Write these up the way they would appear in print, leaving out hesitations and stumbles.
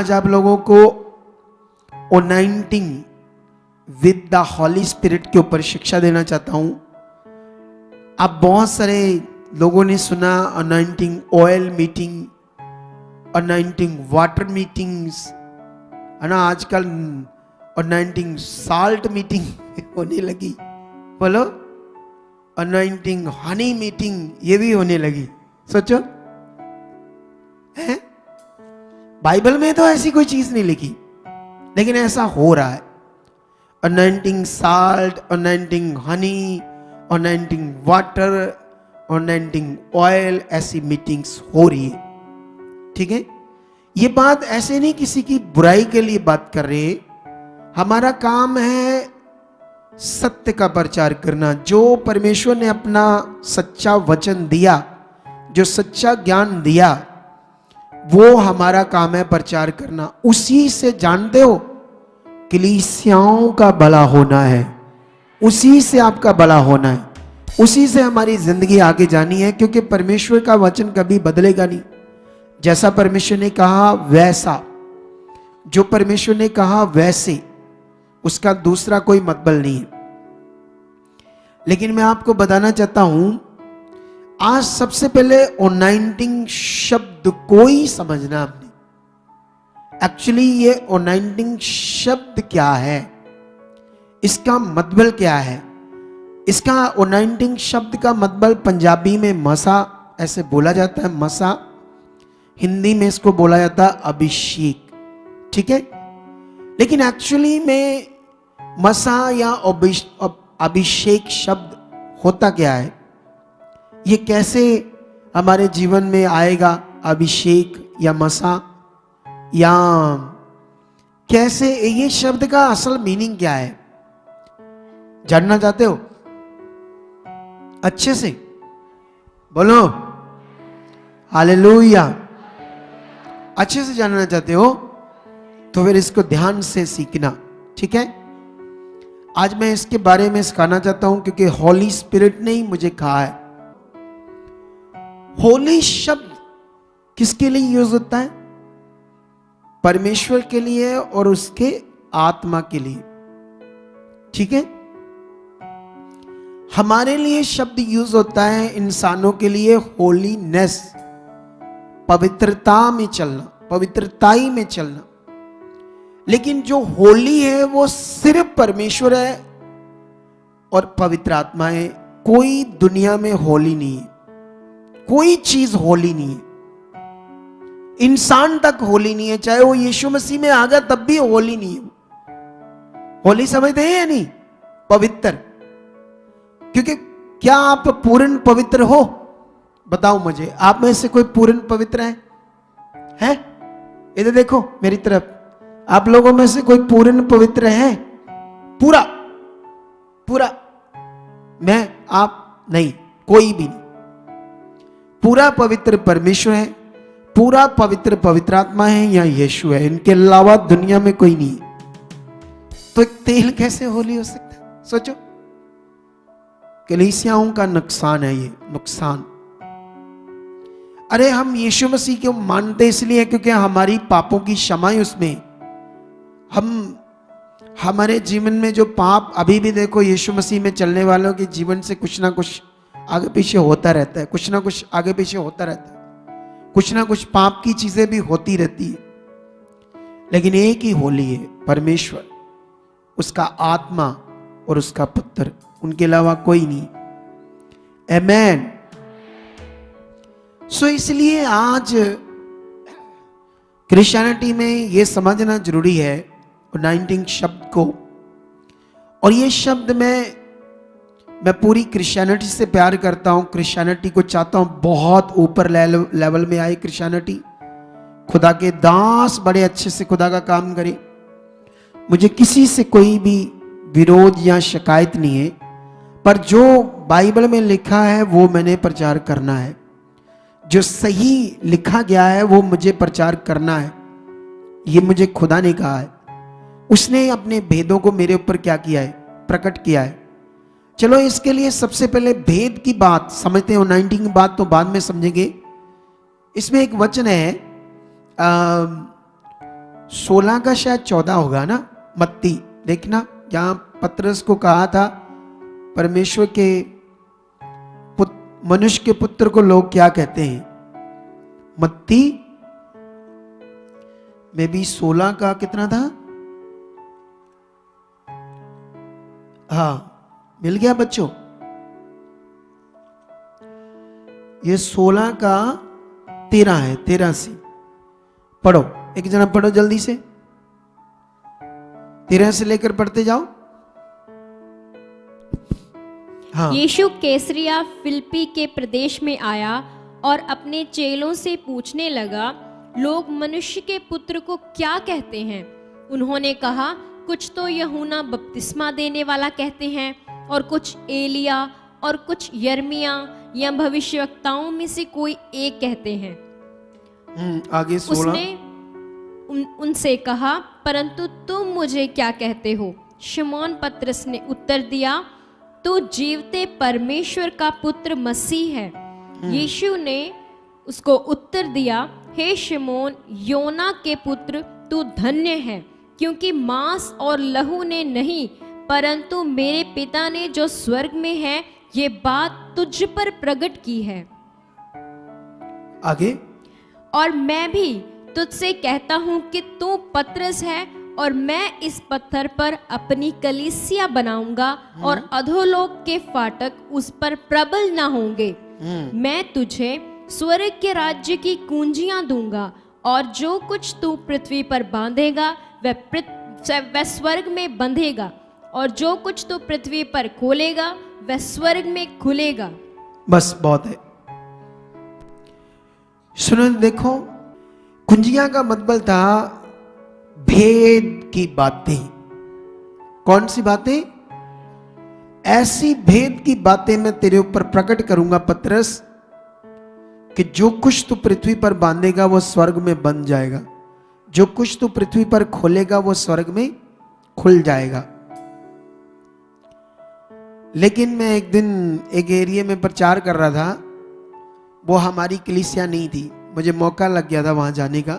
आज आप लोगों को anointing with the Holy Spirit के ऊपर शिक्षा देना चाहता हूं। आप बहुत सारे लोगों ने सुना anointing oil meeting, anointing water meetings, है ना। आजकल अनॉइंटिंग साल्ट मीटिंग होने लगी, बोलो अनॉइंटिंग हनी मीटिंग ये भी होने लगी। सोचो है, बाइबल में तो ऐसी कोई चीज नहीं लिखी, लेकिन ऐसा हो रहा है। Anointing salt, anointing Honey, anointing water, anointing oil, ऐसी मीटिंग्स हो रही है। ठीक है, ये बात ऐसे नहीं किसी की बुराई के लिए बात कर रहे। हमारा काम है सत्य का प्रचार करना। जो परमेश्वर ने अपना सच्चा वचन दिया, जो सच्चा ज्ञान दिया, वो हमारा काम है प्रचार करना। उसी से जानते हो कलीसियाओं का भला होना है, उसी से आपका भला होना है, उसी से हमारी जिंदगी आगे जानी है। क्योंकि परमेश्वर का वचन कभी बदलेगा नहीं। जैसा परमेश्वर ने कहा वैसा, जो परमेश्वर ने कहा वैसे, उसका दूसरा कोई मतलब नहीं है। लेकिन मैं आपको बताना चाहता हूं, आज सबसे पहले अनॉइंटिंग शब्द को ही समझना आपने। एक्चुअली ये अनॉइंटिंग शब्द क्या है, इसका मतलब क्या है। इसका अनॉइंटिंग शब्द का मतलब पंजाबी में मसा ऐसे बोला जाता है, मसा। हिंदी में इसको बोला जाता है अभिषेक। ठीक है, लेकिन एक्चुअली में मसा या अभिषेक शब्द होता क्या है, ये कैसे हमारे जीवन में आएगा, अभिषेक या मसा, या कैसे, ये शब्द का असल मीनिंग क्या है, जानना चाहते हो? अच्छे से बोलो हालेलुया। अच्छे से जानना चाहते हो तो फिर इसको ध्यान से सीखना। ठीक है, आज मैं इसके बारे में सिखाना चाहता हूं, क्योंकि हॉली स्पिरिट ने ही मुझे कहा है। होली शब्द किसके लिए यूज होता है? परमेश्वर के लिए और उसके आत्मा के लिए। ठीक है, हमारे लिए शब्द यूज होता है इंसानों के लिए होलीनेस, पवित्रता में चलना, पवित्रताई में चलना। लेकिन जो होली है वो सिर्फ परमेश्वर है और पवित्र आत्मा है। कोई दुनिया में होली नहीं है, कोई चीज होली नहीं है। इंसान तक होली नहीं है, चाहे वो यीशु मसीह में आ गया तब भी होली नहीं है। होली समझते हैं या नहीं? पवित्र। क्योंकि क्या आप पूर्ण पवित्र हो? बताओ मुझे, आप में से कोई पूर्ण पवित्र है? इधर देखो मेरी तरफ, आप लोगों में से कोई पूर्ण पवित्र है? पूरा पूरा? मैं, आप नहीं, कोई भी नहीं। पूरा पवित्र परमेश्वर है, पूरा पवित्र पवित्र आत्मा है या यीशु है। इनके अलावा दुनिया में कोई नहीं है। तो एक तेल कैसे होली हो सकता है? सोचो, कलीसियाओं का नुकसान है ये, नुकसान। अरे हम यीशु मसीह को मानते इसलिए क्योंकि हमारी पापों की क्षमा है उसमें। हमारे जीवन में जो पाप, अभी भी देखो यीशु मसीह में चलने वालों के जीवन से कुछ ना कुछ आगे पीछे होता रहता है, कुछ ना कुछ आगे पीछे होता रहता है, कुछ ना कुछ पाप की चीजें भी होती रहती है। लेकिन एक ही होली है, परमेश्वर, उसका आत्मा और उसका पुत्र, उनके अलावा कोई नहीं। आमेन। सो इसलिए आज क्रिश्चियनिटी में यह समझना जरूरी है अनॉइंटिंग शब्द को। और ये शब्द मैं पूरी क्रिश्चियनिटी से प्यार करता हूं। क्रिश्चियनिटी को चाहता हूं बहुत ऊपर लेवल में आए क्रिश्चियनिटी। खुदा के दास बड़े अच्छे से खुदा का काम करे। मुझे किसी से कोई भी विरोध या शिकायत नहीं है, पर जो बाइबल में लिखा है वो मैंने प्रचार करना है। जो सही लिखा गया है वो मुझे प्रचार करना है। ये मुझे खुदा ने कहा है। उसने अपने भेदों को मेरे ऊपर क्या किया है? प्रकट किया है। चलो इसके लिए सबसे पहले भेद की बात समझते हैं। 19 की बात तो बाद में समझेंगे। इसमें एक वचन है 16 का शायद 14 होगा ना, मत्ती देखना, जहां पतरस को कहा था परमेश्वर के मनुष्य के पुत्र को लोग क्या कहते हैं। मत्ती में भी 16 का कितना था? हाँ, मिल गया बच्चों? ये 16 का 13 है, 13 से पढ़ो, एक जना पढ़ो जल्दी से, 13 से लेकर पढ़ते जाओ। हाँ। यीशु कैसरिया फिलिप्पी के प्रदेश में आया और अपने चेलों से पूछने लगा, लोग मनुष्य के पुत्र को क्या कहते हैं? उन्होंने कहा, कुछ तो यूहन्ना बपतिस्मा देने वाला कहते हैं, और कुछ एलिया, और कुछ यिर्मयाह या भविष्यवक्ताओं में से कोई एक कहते हैं। आगे 16। उसने उनसे कहा, परंतु तुम मुझे क्या कहते हो? शमौन पतरस ने उत्तर दिया, तू जीवते परमेश्वर का पुत्र मसीह है। यीशु ने उसको उत्तर दिया, हे शमौन, योना के पुत्र, तू धन्य है, क्योंकि मांस और लहू ने नहीं, परंतु मेरे पिता ने जो स्वर्ग में है ये बात तुझ पर प्रकट की है। आगे, और मैं भी तुझसे कहता हूं कि तू पतरस है, और मैं इस पत्थर पर अपनी कलीसिया बनाऊंगा, और अधोलोक के फाटक उस पर प्रबल ना होंगे। मैं तुझे स्वर्ग के राज्य की कुंजियां दूंगा, और जो कुछ तू पृथ्वी पर बांधेगा वह स्वर्ग में बंधेगा, और जो कुछ तू पृथ्वी पर खोलेगा वह स्वर्ग में खुलेगा। बस बहुत है। सुनो, देखो, कुंजिया का मतलब था भेद की बातें। कौन सी बातें? ऐसी भेद की बातें मैं तेरे ऊपर प्रकट करूंगा पतरस, कि जो कुछ तू पृथ्वी पर बांधेगा वो स्वर्ग में बंध जाएगा, जो कुछ तू पृथ्वी पर खोलेगा वो स्वर्ग में खुल जाएगा। लेकिन मैं एक दिन एक एरिया में प्रचार कर रहा था, वो हमारी कलीसिया नहीं थी, मुझे मौका लग गया था वहां जाने का।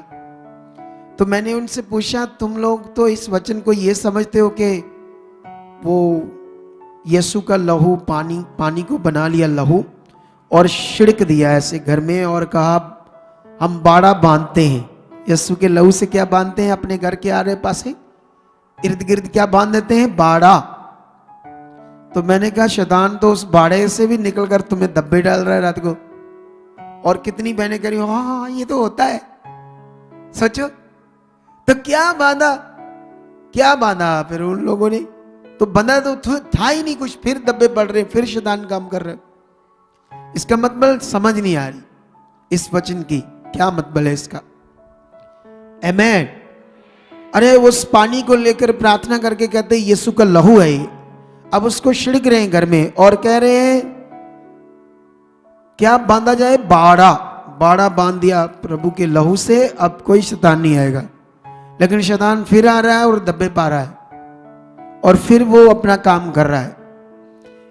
तो मैंने उनसे पूछा, तुम लोग तो इस वचन को ये समझते हो कि वो यीशु का लहू पानी को बना लिया लहू और छिड़क दिया ऐसे घर में, और कहा हम बाड़ा बांधते हैं। यीशु के लहू से क्या बांधते हैं? अपने घर के आरे पासे इर्द गिर्द क्या बांध देते हैं? बाड़ा। तो मैंने कहा, शैतान तो उस बाड़े से भी निकलकर तुम्हें दब्बे डाल रहा है रात को। और कितनी बहनें कह रही हो, हाँ ये तो होता है। सोचो तो क्या बांधा, क्या बांधा फिर उन लोगों ने? तो बंधा तो था ही नहीं कुछ, फिर दब्बे पड़ रहे, फिर शैतान काम कर रहे। इसका मतलब समझ नहीं आ रही इस वचन की क्या मतलब है इसका। आमेन। अरे उस पानी को लेकर प्रार्थना करके कहते हैं यीशु का लहू है, अब उसको छिड़क रहे हैं घर में और कह रहे हैं क्या बांधा जाए? बाड़ा। बाड़ा बांध दिया प्रभु के लहू से, अब कोई शैतान नहीं आएगा। लेकिन शैतान फिर आ रहा है और दब्बे पा रहा है और फिर वो अपना काम कर रहा है।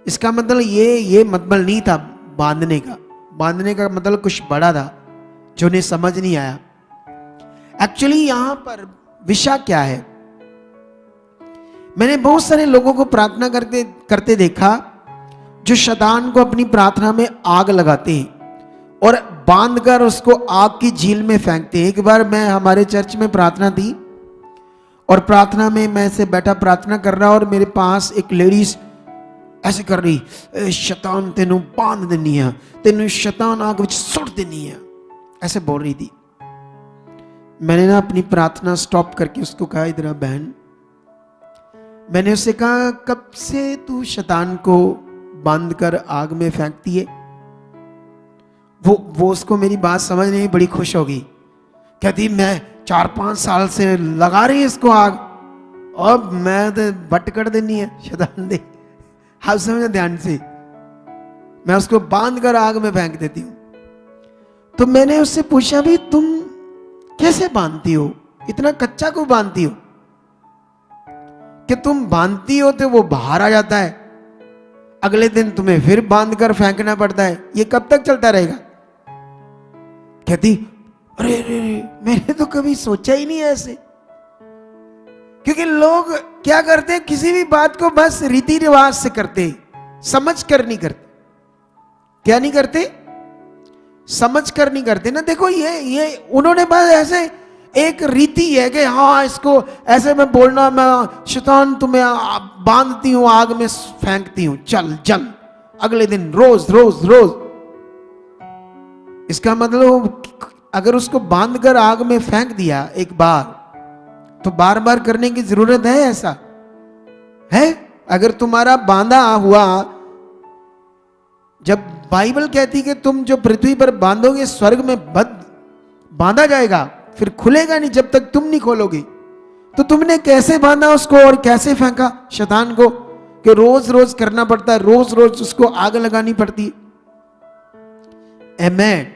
इसका मतलब ये मतलब नहीं था बांधने का। बांधने का मतलब कुछ बड़ा था जो उन्हें समझ नहीं आया। एक्चुअली यहां पर विषय क्या है? मैंने बहुत सारे लोगों को प्रार्थना करते देखा जो शैतान को अपनी प्रार्थना में आग लगाते हैं और बांधकर उसको आग की झील में फेंकते हैं। एक बार मैं हमारे चर्च में प्रार्थना थी और प्रार्थना में मैं से बैठा प्रार्थना कर रहा और मेरे पास एक लेडीज ऐसे कर रही, शैतान तेनू बांध देनी है, तेनू शैतान आग विच सुट देनी है, ऐसे बोल रही थी। मैंने ना अपनी प्रार्थना स्टॉप करके उसको कहा, इधर आ बहन। मैंने उससे कहा, कब से तू शैतान को बांध कर आग में फेंकती है? वो उसको मेरी बात समझ नहीं, बड़ी खुश होगी। कहती मैं 4-5 साल से लगा रही है इसको आग, अब मैं तो बट कर देनी है शैतान दे। आप समझे ध्यान से, मैं उसको बांध कर आग में फेंक देती हूं। तो मैंने उससे पूछा, भी तुम कैसे बांधती हो? इतना कच्चा क्यों बांधती हो कि तुम बांधती हो तो वो बाहर आ जाता है, अगले दिन तुम्हें फिर बांध कर फेंकना पड़ता है, ये कब तक चलता रहेगा? कहती, अरे मैंने तो कभी सोचा ही नहीं ऐसे। क्योंकि लोग क्या करते हैं, किसी भी बात को बस रीति रिवाज से करते हैं, समझ कर नहीं करते। क्या नहीं करते? समझ कर नहीं करते ना। देखो ये उन्होंने बस ऐसे एक रीति है कि हाँ इसको ऐसे में बोलना, मैं शैतान तुम्हें बांधती हूं, आग में फेंकती हूं, चल जल, अगले दिन रोज रोज रोज। इसका मतलब अगर उसको बांधकर आग में फेंक दिया एक बार, तो बार बार करने की जरूरत है? ऐसा है? अगर तुम्हारा बांधा हुआ, जब बाइबल कहती कि तुम जो पृथ्वी पर बांधोगे स्वर्ग में बांधा जाएगा, फिर खुलेगा नहीं जब तक तुम नहीं खोलोगे। तो तुमने कैसे बांधा उसको और कैसे फेंका शैतान को, कि रोज रोज करना पड़ता है, रोज रोज उसको आग लगानी पड़ती है। आमेन।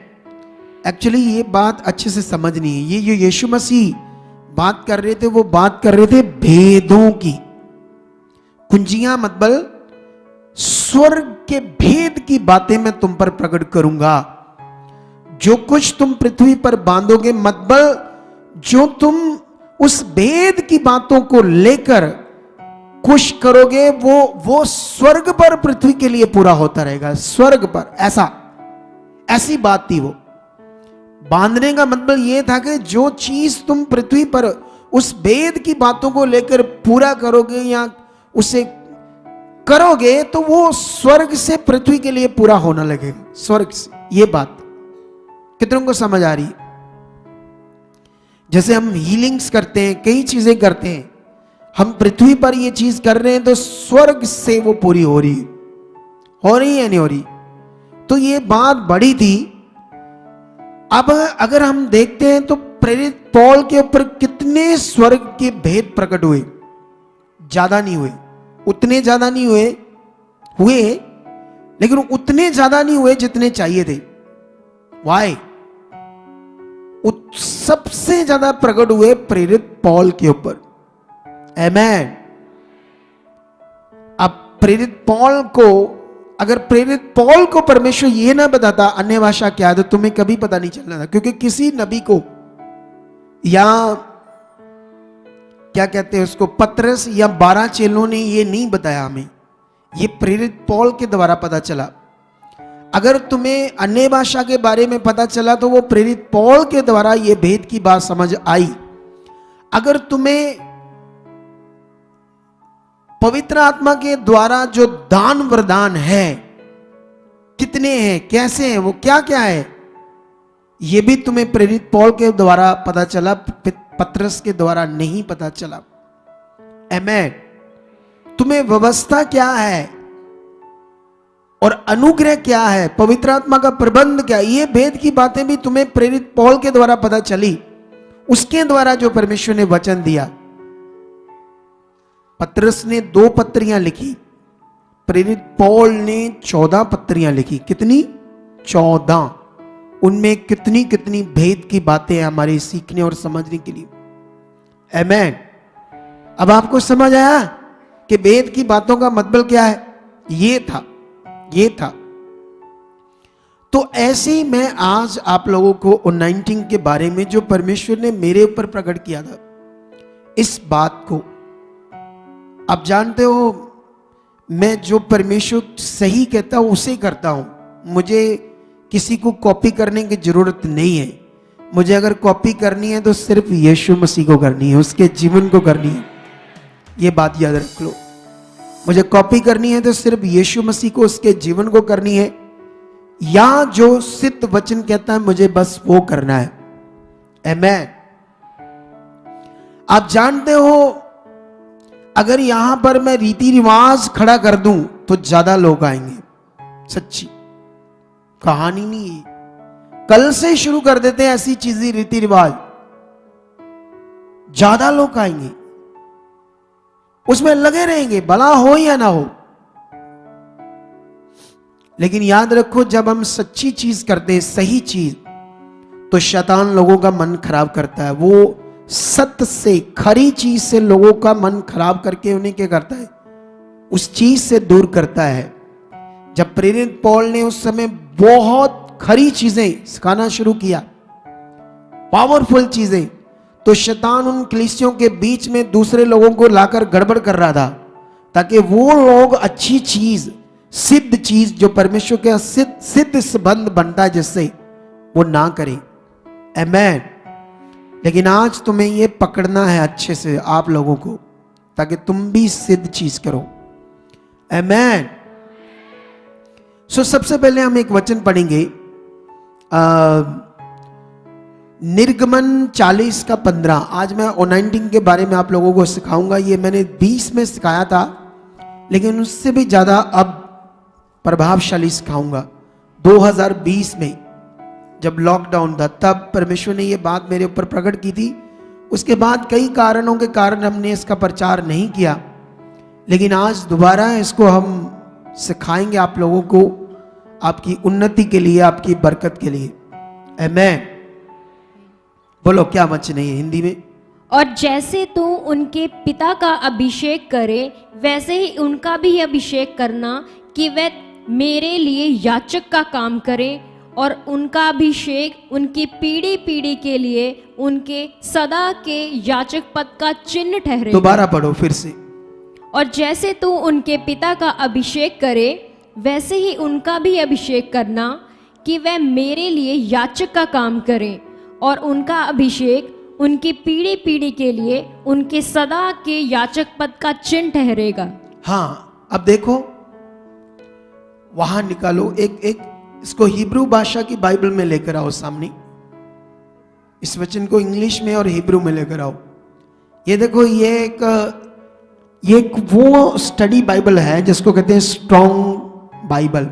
एक्चुअली ये बात अच्छे से समझनी है। ये जो यीशु मसीह बात कर रहे थे, वो बात कर रहे थे भेदों की। कुंजियां मतलब स्वर्ग के भेद की बातें मैं तुम पर प्रकट करूंगा। जो कुछ तुम पृथ्वी पर बांधोगे, मतलब जो तुम उस भेद की बातों को लेकर खुश करोगे, वो स्वर्ग पर पृथ्वी के लिए पूरा होता रहेगा। स्वर्ग पर ऐसी बात थी वो। बांधने का मतलब यह था कि जो चीज तुम पृथ्वी पर उस भेद की बातों को लेकर पूरा करोगे या उसे करोगे, तो वो स्वर्ग से पृथ्वी के लिए पूरा होना लगेगा। स्वर्ग से, ये बात कितनों को समझ आ रही है? जैसे हम हीलिंग्स करते हैं, कई चीजें करते हैं, हम पृथ्वी पर ये चीज कर रहे हैं तो स्वर्ग से वो पूरी हो रही है नहीं हो रही? तो ये बात बड़ी थी। अब अगर हम देखते हैं तो प्रेरित पौल के ऊपर कितने स्वर्ग के भेद प्रकट हुए? ज्यादा नहीं हुए, उतने ज्यादा नहीं हुए, लेकिन उतने ज्यादा नहीं हुए जितने चाहिए थे। वाई? सबसे ज्यादा प्रकट हुए प्रेरित पौल के ऊपर। आमेन। अब प्रेरित पौल को, अगर प्रेरित पौल को परमेश्वर ये ना बताता अन्य भाषा क्या है, तो तुम्हें कभी पता नहीं चलना था। क्योंकि किसी नबी को या क्या कहते हैं उसको, पतरस या 12 चेलों ने ये नहीं बताया हमें, ये प्रेरित पौल के द्वारा पता चला। अगर तुम्हें अन्य भाषा के बारे में पता चला तो वो प्रेरित पौल के द्वारा ये भेद की बात समझ आई। अगर तुम्हें पवित्र आत्मा के द्वारा जो दान वरदान है, कितने हैं, कैसे हैं, वो क्या क्या है, ये भी तुम्हें प्रेरित पौल के द्वारा पता चला, पतरस के द्वारा नहीं पता चला। आमेन। तुम्हें व्यवस्था क्या है और अनुग्रह क्या है, पवित्र आत्मा का प्रबंध क्या है, ये भेद की बातें भी तुम्हें प्रेरित पौल के द्वारा पता चली। उसके द्वारा जो परमेश्वर ने वचन दिया। पतरस ने 2 पत्रियां लिखी, प्रेरित पौल ने 14 पत्रियां लिखी। कितनी? 14। उनमें कितनी कितनी भेद की बातें हमारे सीखने और समझने के लिए। आमेन। अब आपको समझ आया कि भेद की बातों का मतलब क्या है? ये था। तो ऐसे ही मैं आज आप लोगों को अनॉइंटिंग के बारे में जो परमेश्वर ने मेरे ऊपर प्रकट किया था, इस बात को आप जानते हो, मैं जो परमेश्वर सही कहता हूं उसे करता हूं। मुझे किसी को कॉपी करने की जरूरत नहीं है। मुझे अगर कॉपी करनी है तो सिर्फ यीशु मसीह को करनी है, उसके जीवन को करनी है। ये बात याद रख लो। मुझे कॉपी करनी है तो सिर्फ यीशु मसीह को, उसके जीवन को करनी है, या जो सिद्ध वचन कहता है मुझे बस वो करना है। आमेन। आप जानते हो, अगर यहां पर मैं रीति रिवाज खड़ा कर दूं तो ज्यादा लोग आएंगे। सच्ची कहानी नहीं है, कल से शुरू कर देते हैं ऐसी चीजें, रीति रिवाज, ज्यादा लोग आएंगे, उसमें लगे रहेंगे, भला हो या ना हो। लेकिन याद रखो, जब हम सच्ची चीज करते हैं, सही चीज, तो शैतान लोगों का मन खराब करता है। वो सत्य से, खरी चीज से लोगों का मन खराब करके उन्हें क्या करता है? उस चीज से दूर करता है। जब प्रेरित पौल ने उस समय बहुत खरी चीजें सिखाना शुरू किया, पावरफुल चीजें, तो शैतान उन कलीसियों के बीच में दूसरे लोगों को लाकर गड़बड़ कर रहा था, ताकि वो लोग अच्छी चीज, सिद्ध चीज जो परमेश्वर के सिद्ध संबंध बनता है जिससे, वो ना करें। आमेन। लेकिन आज तुम्हें ये पकड़ना है अच्छे से आप लोगों को, ताकि तुम भी सिद्ध चीज करो। आमेन। सो सबसे पहले हम एक वचन पढ़ेंगे, निर्गमन 40 का 15। आज मैं ओनाइंटिंग के बारे में आप लोगों को सिखाऊंगा। ये मैंने 20 में सिखाया था, लेकिन उससे भी ज्यादा अब प्रभावशाली सिखाऊंगा। 2020 में जब लॉकडाउन था, तब परमेश्वर ने ये बात मेरे ऊपर प्रकट की थी। उसके बाद कई कारणों के कारण हमने इसका प्रचार नहीं किया, लेकिन आज दोबारा इसको हम सिखाएंगे आप लोगों को, आपकी उन्नति के लिए, आपकी बरकत के लिए। आमेन। बोलो क्या वचन है हिंदी में? और जैसे तू उनके पिता का अभिषेक करे, वैसे ही उनका भी अभिषेक करना, कि वे मेरे लिए याचक का काम करें, और उनका अभिषेक उनकी पीढ़ी पीढ़ी के लिए उनके सदा के याचक पद का चिन्ह ठहरे। दोबारा पढ़ो फिर से। और जैसे तू उनके पिता का अभिषेक करे, वैसे ही उनका भी अभिषेक करना, कि वे मेरे लिए याचक का काम करें, और उनका अभिषेक उनकी पीढ़ी पीढ़ी के लिए उनके सदा के याचक पद का चिन्ह ठहरेगा। हाँ, अब देखो वहां निकालो एक इसको हिब्रू भाषा की बाइबल में लेकर आओ सामने। इस वचन को इंग्लिश में और हिब्रू में लेकर आओ। ये देखो, ये एक वो स्टडी बाइबल है जिसको कहते हैं स्ट्रॉन्ग बाइबल।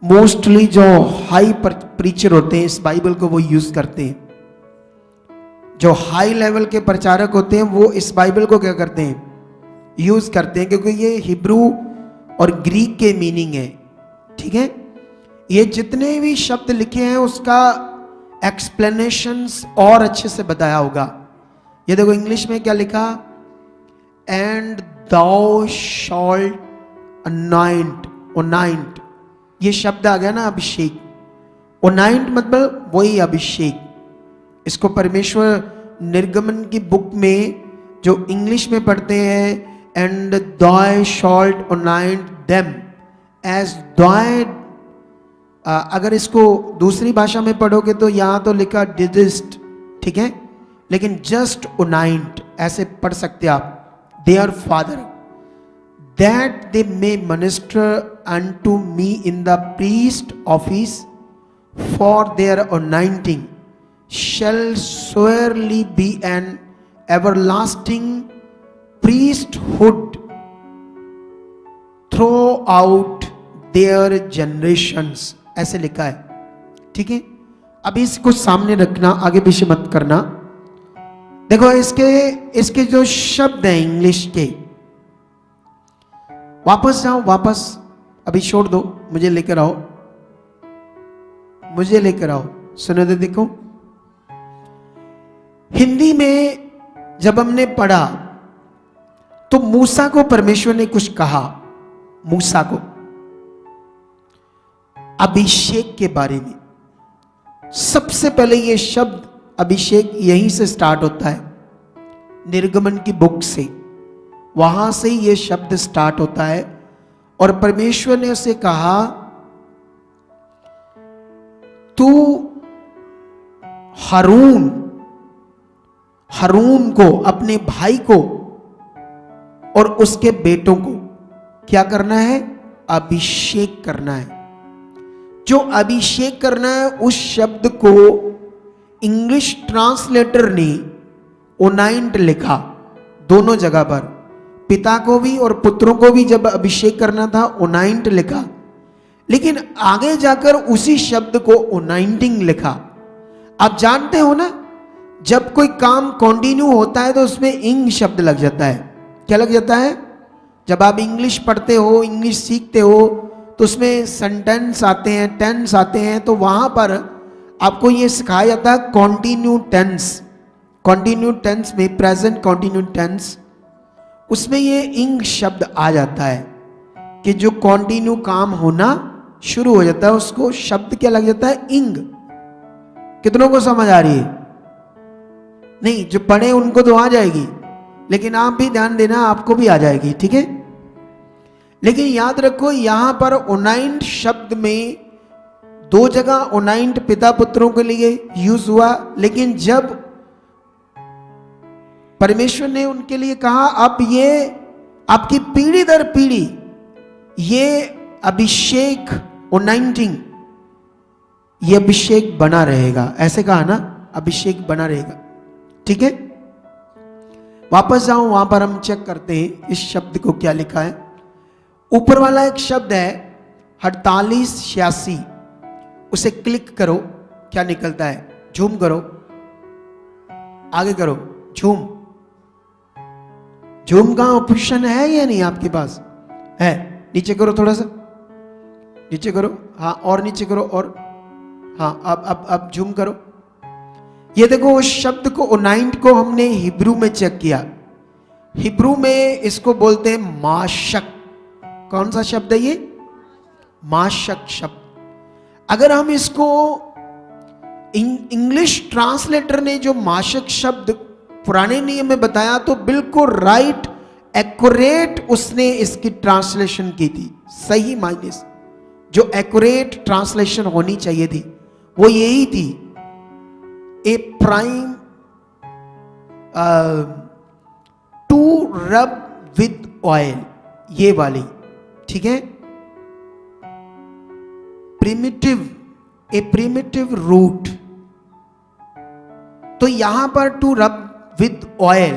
मोस्टली जो हाई प्रीचर होते हैं इस बाइबल को वो यूज करते हैं। जो हाई लेवल के प्रचारक होते हैं वो इस बाइबल को क्या करते हैं? यूज करते हैं, क्योंकि ये हिब्रू और ग्रीक के मीनिंग है। ठीक है, ये जितने भी शब्द लिखे हैं उसका एक्सप्लेनेशंस और अच्छे से बताया होगा। ये देखो इंग्लिश में क्या लिखा, एंड thou shalt anoint, ये शब्द आ गया ना, अभिषेक। anoint मतलब वही अभिषेक। इसको परमेश्वर निर्गमन की बुक में जो इंग्लिश में पढ़ते हैं, and thou shalt anoint them as thy, अगर इसको दूसरी भाषा में पढ़ोगे तो यहां तो लिखा didst, ठीक है, लेकिन just anoint ऐसे पढ़ सकते आप, their father, that they may minister unto me in the priest office, for their anointing shall surely be an everlasting priesthood throughout their generations, ऐसे लिखा है। ठीक है, अभी इसको सामने रखना, आगे पीछे मत करना। देखो इसके जो शब्द हैं इंग्लिश के, वापस जाओ, वापस अभी छोड़ दो, मुझे लेकर आओ, मुझे लेकर आओ। सुनो तो देखो, हिंदी में जब हमने पढ़ा तो मूसा को परमेश्वर ने कुछ कहा, मूसा को अभिषेक के बारे में। सबसे पहले ये शब्द अभिषेक यहीं से स्टार्ट होता है, निर्गमन की बुक से, वहां से ही ये शब्द स्टार्ट होता है। और परमेश्वर ने उसे कहा, तू हारून को, अपने भाई को और उसके बेटों को क्या करना है? अभिषेक करना है। जो अभिषेक करना है, उस शब्द को इंग्लिश ट्रांसलेटर ने ओनाइंट लिखा दोनों जगह पर। पिता को भी और पुत्रों को भी जब अभिषेक करना था ओनाइंट लिखा, लेकिन आगे जाकर उसी शब्द को ओनाइंटिंग लिखा। आप जानते हो ना, जब कोई काम कंटिन्यू होता है तो उसमें इंग शब्द लग जाता है। क्या लग जाता है? जब आप इंग्लिश पढ़ते हो, इंग्लिश सीखते हो, तो उसमें सेंटेंस आते हैं, टेंस आते हैं, तो वहां पर आपको ये सिखाया जाता है कॉन्टिन्यू टेंस। कॉन्टिन्यू टेंस में प्रेजेंट कॉन्टिन्यू टेंस, उसमें ये इंग शब्द आ जाता है कि जो कॉन्टिन्यू काम होना शुरू हो जाता है उसको शब्द क्या लग जाता है? इंग। कितनों को समझ आ रही है? नहीं, जो पढ़े उनको तो आ जाएगी, लेकिन आप भी ध्यान देना, आपको भी आ जाएगी, ठीक है। लेकिन याद रखो यहां पर ओनाइंट शब्द में दो जगह ओनाइंट पिता पुत्रों के लिए यूज हुआ, लेकिन जब परमेश्वर ने उनके लिए कहा अब ये आपकी पीढ़ी दर पीढ़ी ये अभिषेक ओनाइंटिंग, ये अभिषेक बना रहेगा, ऐसे कहा ना, अभिषेक बना रहेगा, ठीक है। वापस जाओ, वहां पर हम चेक करते हैं इस शब्द को क्या लिखा है। ऊपर वाला एक शब्द है 4886, उसे क्लिक करो, क्या निकलता है, झूम करो, आगे करो, झूम। झूम का ऑप्शन है या नहीं आपके पास है? नीचे करो, थोड़ा सा नीचे करो, हाँ और नीचे करो, और हाँ अब झूम करो। ये देखो उस शब्द को ओनाइंट को हमने हिब्रू में चेक किया। हिब्रू में इसको बोलते हैं माशक। कौन सा शब्द है ये? माशक शब्द। अगर हम इसको इंग्लिश ट्रांसलेटर ने जो माशक शब्द पुराने नियम में बताया तो बिल्कुल राइट एक्यूरेट उसने इसकी ट्रांसलेशन की थी, सही मायने से जो एक्यूरेट ट्रांसलेशन होनी चाहिए थी वो यही थी, a prime to rub with oil, ये वाली, ठीक है। प्रिमिटिव, ए प्रिमिटिव रूट, तो यहां पर टू रब विद ऑयल,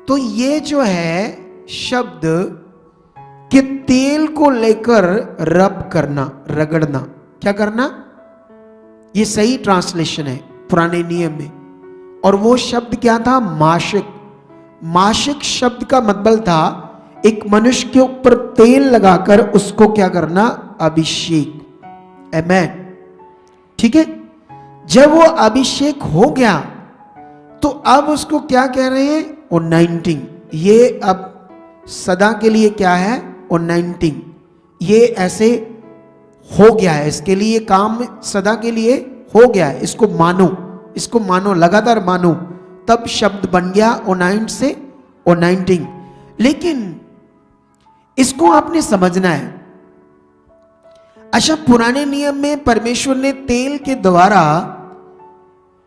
तो ये जो है शब्द कि तेल को लेकर रब करना, रगड़ना, क्या करना, ये सही ट्रांसलेशन है पुराने नियम में। और वो शब्द क्या था? माशिक। माशिक शब्द का मतलब था एक मनुष्य के ऊपर तेल लगाकर उसको क्या करना? अभिषेक। आमेन, ठीक है। जब वो अभिषेक हो गया तो अब उसको क्या कह रहे हैं? ओनाइंटिंग। ये अब सदा के लिए क्या है? ओनाइंटिंग। ये ऐसे हो गया है, इसके लिए काम सदा के लिए हो गया है, इसको मानो, इसको मानो, लगातार मानो, तब शब्द बन गया ओनाइंट से ओनाइंटिंग। लेकिन इसको आपने समझना है। अच्छा, पुराने नियम में परमेश्वर ने तेल के द्वारा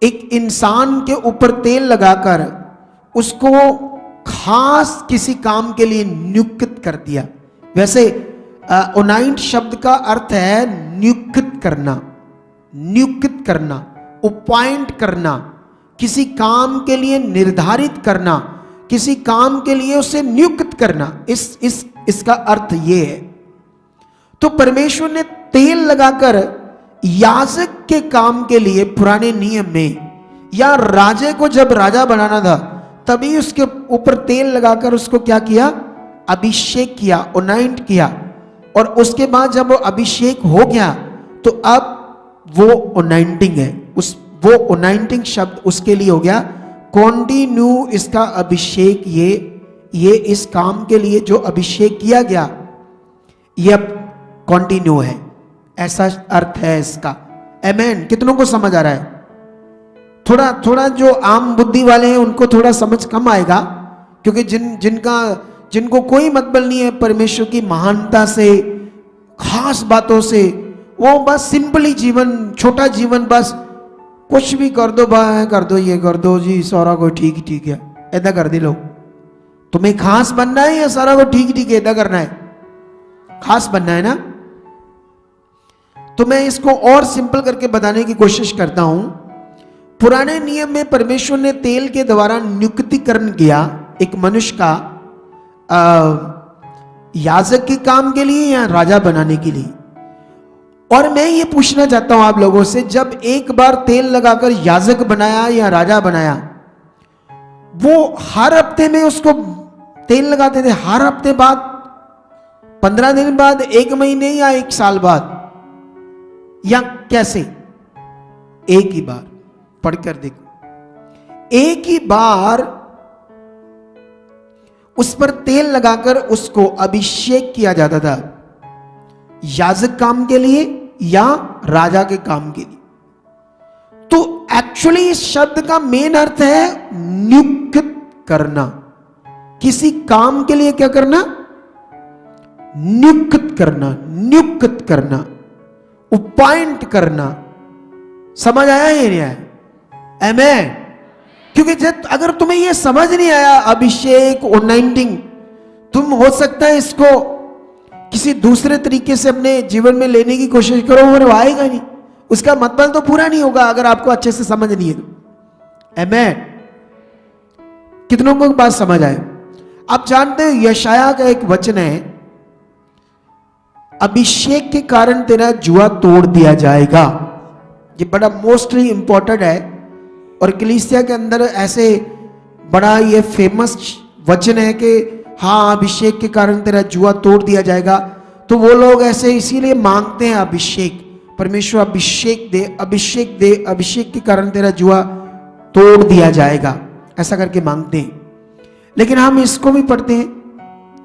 एक इंसान के ऊपर तेल लगाकर उसको खास किसी काम के लिए नियुक्त कर दिया। वैसे ओनाइंट शब्द का अर्थ है नियुक्त करना, नियुक्त करना, अपॉइंट करना, किसी काम के लिए निर्धारित करना, किसी काम के लिए उसे नियुक्त करना, इसका अर्थ ये है। तो परमेश्वर ने तेल लगाकर याजक के काम के लिए पुराने नियम में, या राजे को जब राजा बनाना था तभी उसके ऊपर तेल लगाकर उसको क्या किया? अभिषेक किया, ओनाइंट किया। और उसके बाद जब वो अभिषेक हो गया तो अब वो ओनाइंटिंग है, वो ओनाइंटिंग शब्द उसके लिए हो गया कॉन्टिन्यू। इसका अभिषेक, ये इस काम के लिए जो अभिषेक किया गया ये अब कॉन्टिन्यू है, ऐसा अर्थ है इसका। आमेन। कितनों को समझ आ रहा है? थोड़ा जो आम बुद्धि वाले हैं उनको थोड़ा समझ कम आएगा, क्योंकि जिनको कोई मतलब नहीं है परमेश्वर की महानता से, खास बातों से, वो बस सिंपली जीवन, छोटा जीवन, बस कुछ भी कर दो, भाई कर दो, ये कर दो जी, सारा को ठीक ठीक है, ऐसा कर दे लो। तुम्हें खास बनना है या सारा को ठीक ठीक है ऐसा करना है? खास बनना है ना। तो मैं इसको और सिंपल करके बताने की कोशिश करता हूं। पुराने नियम में परमेश्वर ने तेल के द्वारा नियुक्तिकरण किया एक मनुष्य का याजक के काम के लिए या राजा बनाने के लिए। और मैं ये पूछना चाहता हूं आप लोगों से, जब एक बार तेल लगाकर याजक बनाया या राजा बनाया, वो हर हफ्ते में उसको तेल लगाते थे? हर हफ्ते बाद, 15 दिन बाद, 1 महीने या 1 साल बाद, या कैसे? एक ही बार। पढ़कर देखो, एक ही बार उस पर तेल लगाकर उसको अभिषेक किया जाता था, याजक काम के लिए या राजा के काम के लिए। तो एक्चुअली इस शब्द का मेन अर्थ है नियुक्त करना। किसी काम के लिए क्या करना? नियुक्त करना, नियुक्त करना, अपॉइंट करना। समझ आया ये नहीं आया? आमेन। क्योंकि जब अगर तुम्हें ये समझ नहीं आया अभिषेक anointing, तुम हो सकता है इसको किसी दूसरे तरीके से अपने जीवन में लेने की कोशिश करो और वो आएगा नहीं, उसका मतलब तो पूरा नहीं होगा अगर आपको अच्छे से समझ नहीं है तो। आमेन। कितनों को बात समझ आए? आप जानते हो यशाया का एक वचन है, अभिषेक के कारण तेरा जुआ तोड़ दिया जाएगा। ये बड़ा मोस्टली इंपॉर्टेंट है और कलीसिया के अंदर ऐसे बड़ा ये फेमस वचन है कि हाँ अभिषेक के कारण तेरा जुआ तोड़ दिया जाएगा। तो वो लोग ऐसे इसीलिए मांगते हैं अभिषेक, परमेश्वर अभिषेक दे, अभिषेक दे, अभिषेक के कारण तेरा जुआ तोड़ दिया जाएगा, ऐसा करके मांगते हैं। लेकिन हम इसको भी पढ़ते हैं,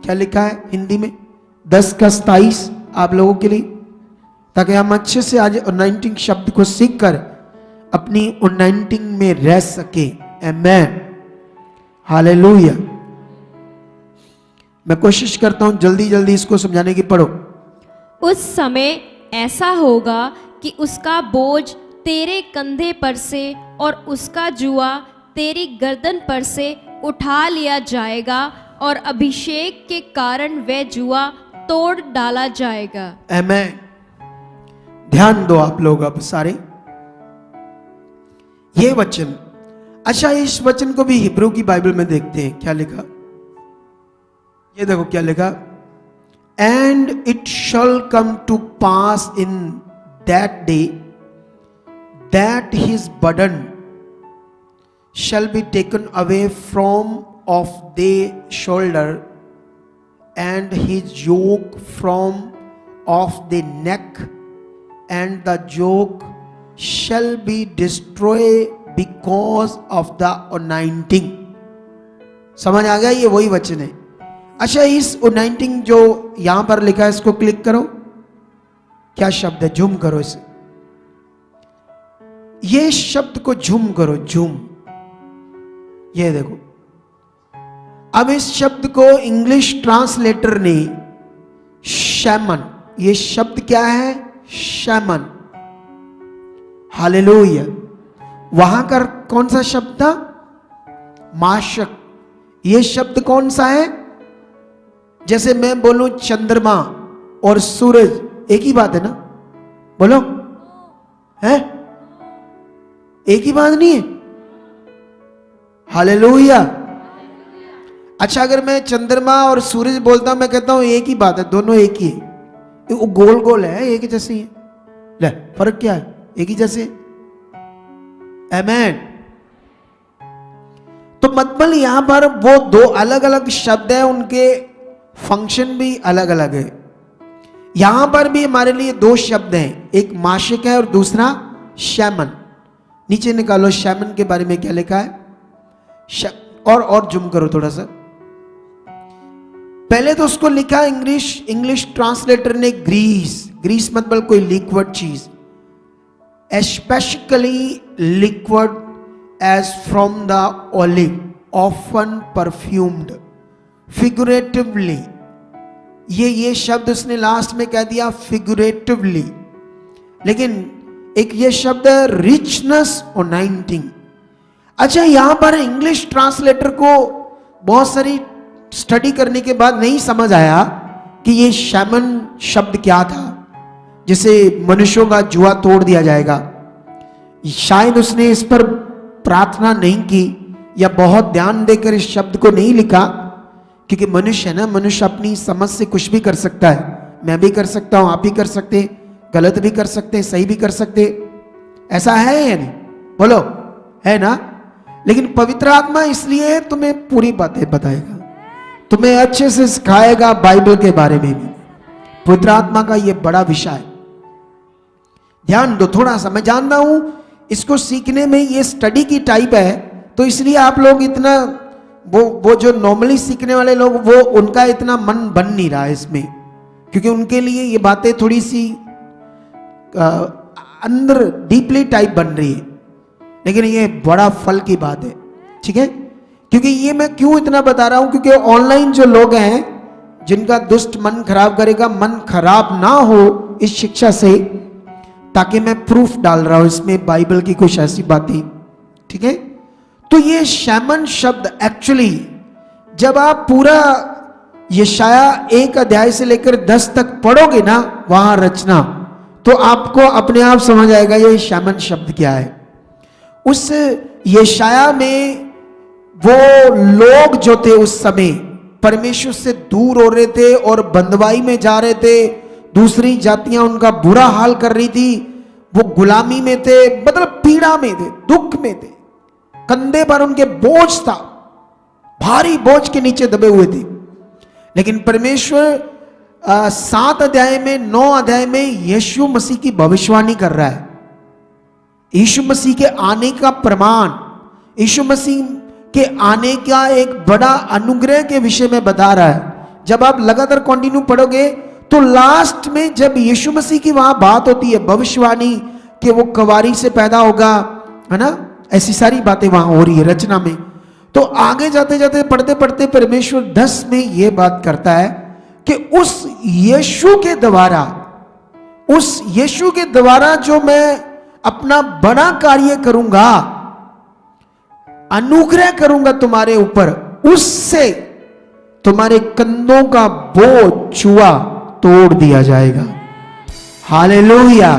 क्या लिखा है हिंदी में 10:27 आप लोगों के लिए, ताकि हम अच्छे से आज anointing शब्द को सीखकर अपनी anointing में रह सके। आमेन, हालेलुया। मैं कोशिश करता हूं जल्दी जल्दी इसको समझाने की। पढ़ो। उस समय ऐसा होगा कि उसका बोझ तेरे कंधे पर से और उसका जुआ तेरी गर्दन पर से उठा लिया जाएगा और अभिषेक के कारण वह जुआ तोड़ डाला जाएगा। आमेन। ध्यान दो आप लोग अब सारे ये वचन। अच्छा, इस वचन को भी हिब्रू की बाइबल में देखते हैं क्या लिखा। ये देखो क्या लिखा, and it shall come to pass in that day that his burden shall be taken away from off their shoulder and his yoke from off their neck, and the yoke shall be destroyed because of the anointing। समझ आ गया? ये वही वचन है। अच्छा, इस anointing जो यहां पर लिखा है इसको क्लिक करो। क्या शब्द है? झूम करो इसे। ये शब्द को झूम करो, झूम। ये देखो, अब इस शब्द को इंग्लिश ट्रांसलेटर ने शैमन, ये शब्द क्या है? शैमन। हालेलुया। वहां का कौन सा शब्द था? माशक। ये शब्द कौन सा है? जैसे मैं बोलूं चंद्रमा और सूरज, एक ही बात है ना? बोलो, है? एक ही बात नहीं है? हालेलुया। अच्छा, अगर मैं चंद्रमा और सूरज बोलता हूं, मैं कहता हूं एक ही बात है, दोनों एक ही है, वो गोल गोल है, एक ही जैसे ही है। ले, फर्क क्या है? एक ही जैसे। आमेन। तो मतलब यहां पर वो दो अलग अलग शब्द हैं, उनके फंक्शन भी अलग अलग है। यहां पर भी हमारे लिए दो शब्द हैं, एक माशिक है और दूसरा शैमन। नीचे निकालो शैमन के बारे में क्या लिखा है। और जूम करो थोड़ा सा। पहले तो उसको लिखा इंग्लिश ट्रांसलेटर ने ग्रीस मतलब कोई लिक्विड चीज, especially liquid as from the olive often perfumed figuratively. ये शब्द उसने लास्ट में कह दिया फिगुरेटिवली, लेकिन एक ये शब्द है रिचनेस anointing। अच्छा, यहां पर इंग्लिश ट्रांसलेटर को बहुत सारी स्टडी करने के बाद नहीं समझ आया कि ये शैमन शब्द क्या था, जिसे मनुष्यों का जुआ तोड़ दिया जाएगा। शायद उसने इस पर प्रार्थना नहीं की या बहुत ध्यान देकर इस शब्द को नहीं लिखा, क्योंकि मनुष्य है ना, मनुष्य अपनी समझ से कुछ भी कर सकता है। मैं भी कर सकता हूं, आप भी कर सकते, गलत भी कर सकते, सही भी कर सकते। ऐसा है या नहीं? बोलो, है ना? लेकिन पवित्र आत्मा इसलिए तुम्हें पूरी बातें बताएगा, तुम्हें अच्छे से सिखाएगा बाइबल के बारे में भी। पवित्र आत्मा का यह बड़ा विषय है। ध्यान दो थोड़ा सा। मैं जानता हूं इसको सीखने में ये स्टडी की टाइप है, तो इसलिए आप लोग इतना वो जो नॉर्मली सीखने वाले लोग, वो उनका इतना मन बन नहीं रहा है इसमें, क्योंकि उनके लिए ये बातें थोड़ी सी अंदर डीपली टाइप बन रही है। लेकिन ये बड़ा फल की बात है, ठीक है। क्योंकि ये मैं क्यों इतना बता रहा हूं, क्योंकि ऑनलाइन जो लोग हैं जिनका दुष्ट मन खराब करेगा, मन खराब ना हो इस शिक्षा से, ताकि मैं प्रूफ डाल रहा हूं इसमें बाइबल की कुछ ऐसी बातें, ठीक है। तो ये शैमन शब्द एक्चुअली जब आप पूरा यशाया 1 अध्याय से लेकर 10 तक पढ़ोगे ना, वहां रचना, तो आपको अपने आप समझ आएगा ये शैमन शब्द क्या है। उस यशाया में वो लोग जो थे उस समय परमेश्वर से दूर हो रहे थे और बंदवाई में जा रहे थे, दूसरी जातियां उनका बुरा हाल कर रही थी, वो गुलामी में थे, मतलब पीड़ा में थे, दुख में थे, कंधे पर उनके बोझ था, भारी बोझ के नीचे दबे हुए थे। लेकिन परमेश्वर 7 अध्याय में 9 अध्याय में यीशु मसीह की भविष्यवाणी कर रहा है, यीशु मसीह के आने का प्रमाण, यीशु मसीह के आने का एक बड़ा अनुग्रह के विषय में बता रहा है। जब आप लगातार कंटिन्यू पढ़ोगे तो लास्ट में जब यीशु मसीह की वहां बात होती है, भविष्यवाणी कि वो कवारी से पैदा होगा, है ना, ऐसी सारी बातें वहां हो रही है रचना में। तो आगे जाते जाते पढ़ते पढ़ते परमेश्वर 10 में ये बात करता है कि उस यीशु के द्वारा जो मैं अपना बड़ा कार्य करूंगा, अनुग्रह करूंगा तुम्हारे ऊपर, उससे तुम्हारे कंधों का बोझ छुआ तोड़ दिया जाएगा। हालेलुया।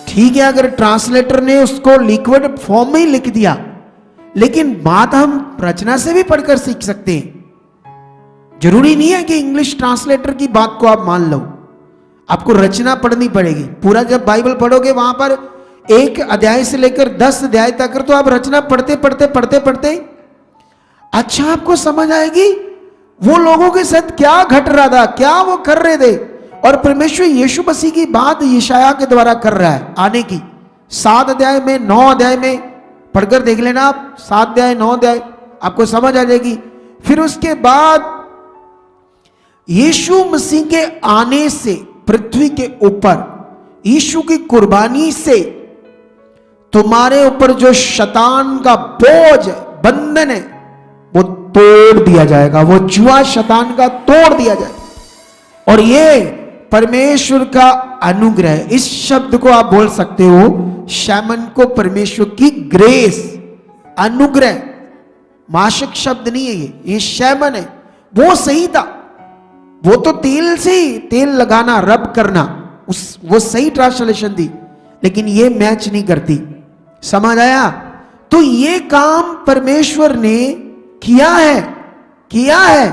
ठीक है, अगर ट्रांसलेटर ने उसको लिक्विड फॉर्म में ही लिख दिया, लेकिन बात हम रचना से भी पढ़कर सीख सकते हैं। जरूरी नहीं है कि इंग्लिश ट्रांसलेटर की बात को आप मान लो, आपको रचना पढ़नी पड़ेगी। पूरा जब बाइबल पढ़ोगे वहां पर 1 अध्याय से लेकर 10 अध्याय तक, तो आप रचना पढ़ते पढ़ते अच्छा आपको समझ आएगी वो लोगों के साथ क्या घट रहा था, क्या वो कर रहे थे। और परमेश्वर यीशु मसीह की बात यशाया के द्वारा कर रहा है आने की। 7 अध्याय में 9 अध्याय में पढ़कर देख लेना आप, 7 अध्याय 9 अध्याय आपको समझ आ जाएगी। फिर उसके बाद यीशु मसीह के आने से पृथ्वी के ऊपर यीशु की कुर्बानी से तुम्हारे ऊपर जो शैतान का बोझ बंधन है वो तोड़ दिया जाएगा, वो जुआ शैतान का तोड़ दिया जाएगा। और ये परमेश्वर का अनुग्रह, इस शब्द को आप बोल सकते हो शैमन को परमेश्वर की ग्रेस, अनुग्रह, माशक शब्द नहीं है ये शैमन है। वो सही था, वो तो तेल से ही तेल लगाना, रब करना, वो सही ट्रांसलेशन थी, लेकिन ये मैच नहीं करती। समझ आया? तो ये काम परमेश्वर ने किया है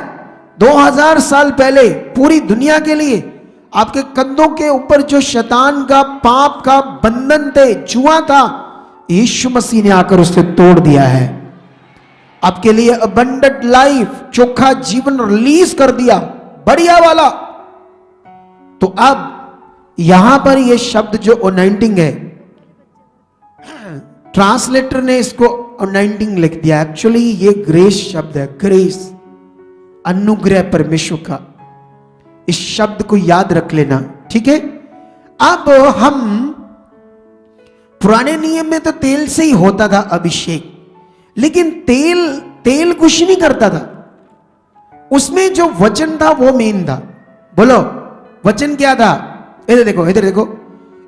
2000 साल पहले पूरी दुनिया के लिए। आपके कंधों के ऊपर जो शैतान का पाप का बंधन थे, जुआ था, यीशु मसीह ने आकर उसे तोड़ दिया है। आपके लिए अबंडेंट लाइफ, चोखा जीवन रिलीज कर दिया, बढ़िया वाला। तो अब यहां पर यह शब्द जो अनॉइंटिंग है, ट्रांसलेटर ने इसको अनॉइंटिंग लिख दिया, एक्चुअली ये ग्रेस शब्द है, ग्रेस, अनुग्रह परमेश्वर का। इस शब्द को याद रख लेना, ठीक है। अब हम पुराने नियम में तो तेल से ही होता था अभिषेक, लेकिन तेल कुछ नहीं करता था, उसमें जो वचन था वो मेन था। बोलो वचन क्या था? इधर देखो,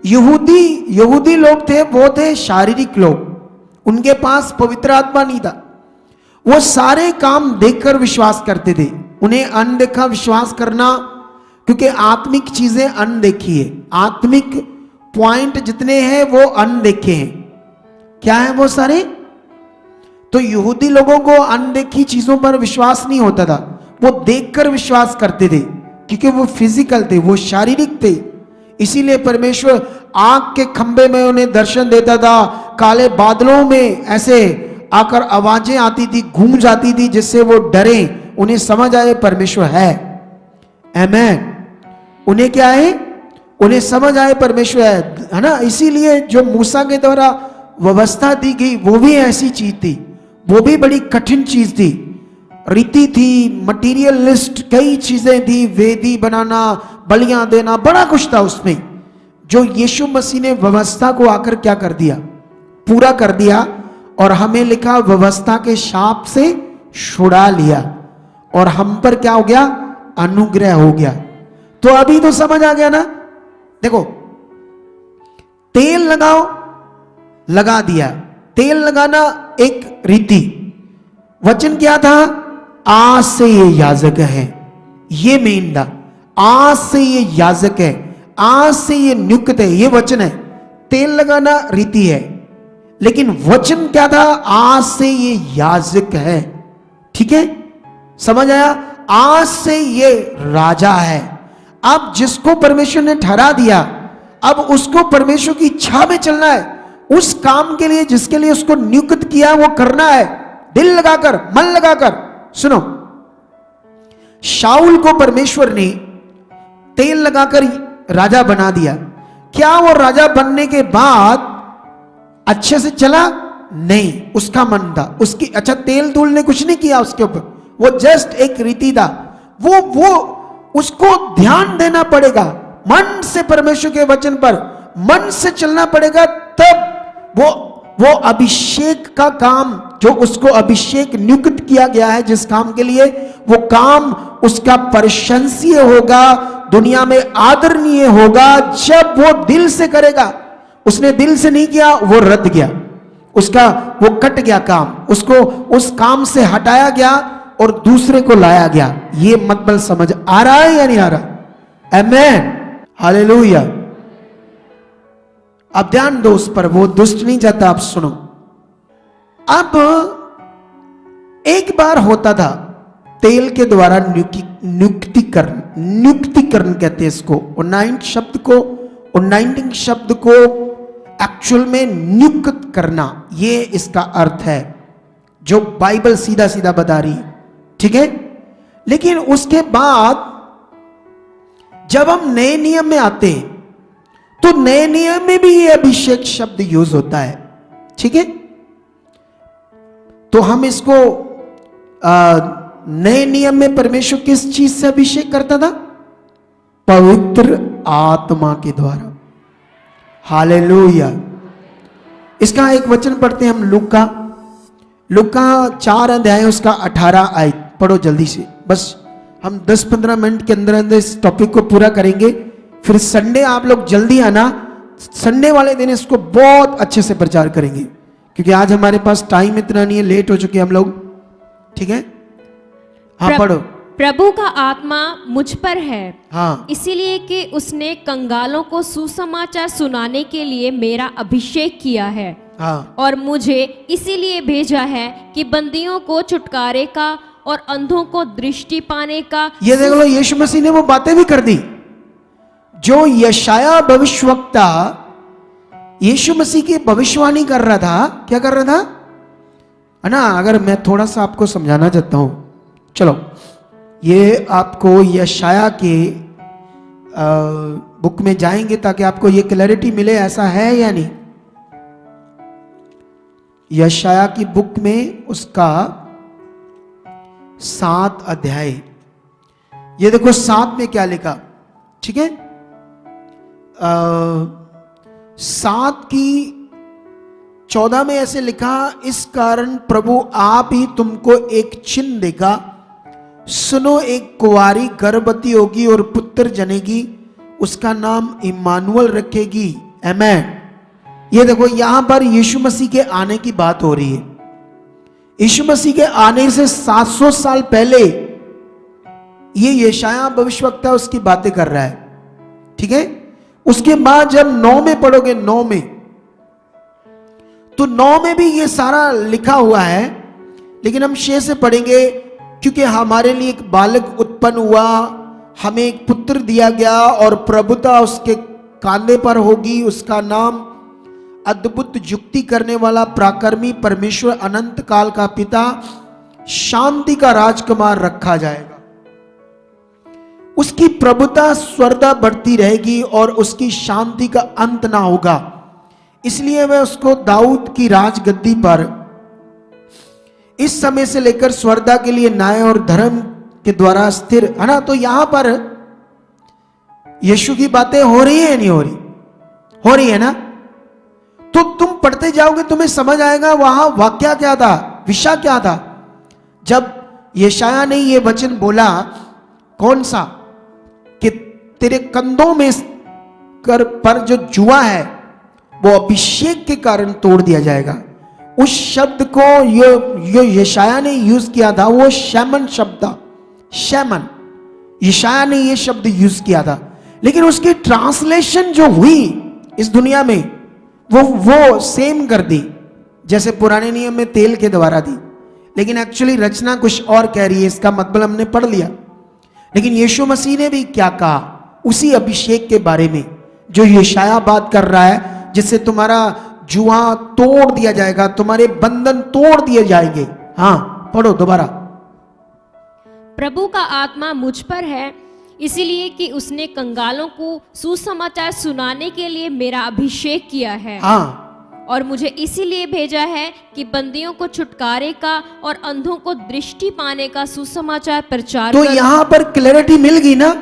यहूदी लोग थे, वो थे शारीरिक लोग, उनके पास पवित्र आत्मा नहीं था। वो सारे काम देखकर विश्वास करते थे, उन्हें अनदेखा विश्वास करना, क्योंकि आत्मिक चीजें अनदेखी है, आत्मिक पॉइंट जितने हैं वो अनदेखे हैं। क्या है वो सारे? तो यहूदी लोगों को अनदेखी चीजों पर विश्वास नहीं होता था, वो देखकर विश्वास करते थे, क्योंकि वो फिजिकल थे, वो शारीरिक थे। इसीलिए परमेश्वर आग के खंभे में उन्हें दर्शन देता था, काले बादलों में ऐसे आकर आवाजें आती थी, गूंज आती थी, जिससे वो डरे, उन्हें समझ आए परमेश्वर है। आमेन। उन्हें क्या है? उन्हें समझ आए परमेश्वर है ना। इसीलिए जो मूसा के द्वारा व्यवस्था दी गई वो भी ऐसी चीज थी, वो भी बड़ी कठिन चीज थी, रीति थी, मटीरियल लिस्ट, कई चीजें थी, वेदी बनाना, बलियां देना, बड़ा कुछ था उसमें। जो यीशु मसीह ने व्यवस्था को आकर क्या कर दिया? पूरा कर दिया और हमें लिखा व्यवस्था के शाप से छुड़ा लिया और हम पर क्या हो गया, अनुग्रह हो गया। तो अभी तो समझ आ गया ना। देखो, तेल लगाओ, लगा दिया। तेल लगाना एक रीति, वचन क्या था, आज से ये याजक है, ये मेन था, आज से ये याजक है, आज से ये नियुक्त है, ये वचन है। तेल लगाना रीति है, लेकिन वचन क्या था, आज से ये याजक है। ठीक है, समझ आया? आज से ये राजा है। अब जिसको परमेश्वर ने ठहरा दिया, अब उसको परमेश्वर की इच्छा में चलना है, उस काम के लिए जिसके लिए उसको नियुक्त किया वो करना है, दिल लगाकर, मन लगाकर। सुनो, शाऊल को परमेश्वर ने तेल लगाकर राजा बना दिया। क्या वो राजा बनने के बाद अच्छे से चला? नहीं, उसका मन था, उसकी अच्छा तेल तूल ने कुछ नहीं किया उसके ऊपर, वो जस्ट एक रीति था। वो उसको ध्यान देना पड़ेगा, मन से परमेश्वर के वचन पर मन से चलना पड़ेगा, तब वो अभिषेक का काम, जो उसको अभिषेक नियुक्त किया गया है जिस काम के लिए, वो काम उसका प्रशंसीय होगा, दुनिया में आदरणीय होगा जब वो दिल से करेगा। उसने दिल से नहीं किया, वो रद्द गया, उसका वो कट गया काम, उसको उस काम से हटाया गया और दूसरे को लाया गया। ये मतलब समझ आ रहा है या नहीं आ रहा? आमेन, हालेलुया। अब ध्यान दो उस पर, वो दुष्ट नहीं जाता। आप सुनो, अब एक बार होता था तेल के द्वारा नियुक्तिकरण कहते हैं इसको, उन्नाइटिंग शब्द को एक्चुअल में नियुक्त करना, ये इसका अर्थ है जो बाइबल सीधा सीधा बता रही है। ठीक है, लेकिन उसके बाद जब हम नए नियम में आते हैं तो नए नियम में भी ये अभिषेक शब्द यूज होता है। ठीक है, तो हम इसको नए नियम में परमेश्वर किस चीज से अभिषेक करता था? पवित्र आत्मा के द्वारा। हालेलुया। इसका एक वचन पढ़ते हैं हम, लूका 4 अध्याय उसका 18 आयत पढ़ो जल्दी से। बस हम 10-15 मिनट के अंदर इस टॉपिक को पूरा करेंगे। फिर संडे आप लोग जल्दी आना, संडे वाले दिन इसको बहुत अच्छे से प्रचार करेंगे, क्योंकि आज हमारे पास टाइम इतना नहीं है, लेट हो चुके हम लोग। ठीक है, हाँ पढ़ो। प्रभु का आत्मा मुझ पर है, हाँ, इसीलिए कि उसने कंगालों को सुसमाचार सुनाने के लिए मेरा अभिषेक किया है। हाँ, और मुझे इसीलिए भेजा है कि बंदियों को छुटकारे का और अंधों को दृष्टि पाने का। ये देख लो, यीशु मसीह ने वो बातें भी कर दी जो यशाया भविष्यवक्ता यीशु मसीह की भविष्यवाणी कर रहा था। क्या कर रहा था, है ना? अगर मैं थोड़ा सा आपको समझाना चाहता हूं, चलो ये आपको यशाया के बुक में जाएंगे ताकि आपको ये क्लैरिटी मिले, ऐसा है या नहीं। यशाया की बुक में उसका 7 अध्याय, ये देखो 7 में क्या लिखा। ठीक है, 7 की 14 में ऐसे लिखा, इस कारण प्रभु आप ही तुमको एक चिन्ह देगा, सुनो एक कुंवारी गर्भवती होगी और पुत्र जनेगी, उसका नाम इम्मानुएल रखेगी। आमेन। ये देखो यहां पर यीशु मसीह के आने की बात हो रही है। यीशु मसीह के आने से 700 साल पहले ये यशाया भविष्यवक्ता उसकी बातें कर रहा है। ठीक है, उसके बाद जब 9 में पढ़ोगे, 9 में, तो 9 में भी ये सारा लिखा हुआ है, लेकिन हम 6 से पढ़ेंगे। क्योंकि हमारे लिए एक बालक उत्पन्न हुआ, हमें एक पुत्र दिया गया और प्रभुता उसके कांधे पर होगी, उसका नाम अद्भुत युक्ति करने वाला, पराक्रमी परमेश्वर, अनंत काल का पिता, शांति का राजकुमार रखा जाएगा। उसकी प्रभुता स्वर्धा बढ़ती रहेगी और उसकी शांति का अंत ना होगा, इसलिए वह उसको दाऊद की राजगद्दी पर इस समय से लेकर स्वर्धा के लिए न्याय और धर्म के द्वारा स्थिर, है ना। तो यहां पर यीशु की बातें हो रही है नहीं हो रही? हो रही है ना। तो तुम पढ़ते जाओगे, तुम्हें समझ आएगा वहां वाक्य क्या था, विषय क्या था। जब यशाया ने ये वचन बोला, कौन सा, कि तेरे कंधों में पर जो जुआ है वो अभिषेक के कारण तोड़ दिया जाएगा। उस शब्द को यो यशाया ने यूज किया था, वो शैमन शब्द था, शैमन, यशाया ने ये शब्द यूज किया था। लेकिन उसकी ट्रांसलेशन जो हुई इस दुनिया में वो सेम कर दी, जैसे पुराने नियम में तेल के द्वारा दी, लेकिन एक्चुअली रचना कुछ और कह रही है। इसका मतलब हमने पढ़ लिया। लेकिन यीशु मसीह ने भी क्या कहा, उसी अभिषेक के बारे में जो यशाया बात कर रहा है, जिससे तुम्हारा जुआ तोड़ दिया जाएगा, तुम्हारे बंधन तोड़ दिए जाएंगे। हाँ, पढ़ो दोबारा। प्रभु का आत्मा मुझ पर है, इसीलिए कि उसने कंगालों को सुसमाचार सुनाने के लिए मेरा अभिषेक किया है। हाँ, और मुझे इसीलिए भेजा है कि बंदियों को छुटकारे का और अंधों को दृष्टि पाने का सुसमाचार प्रचार तो कर। यहां पर क्लैरिटी मिल गई ना।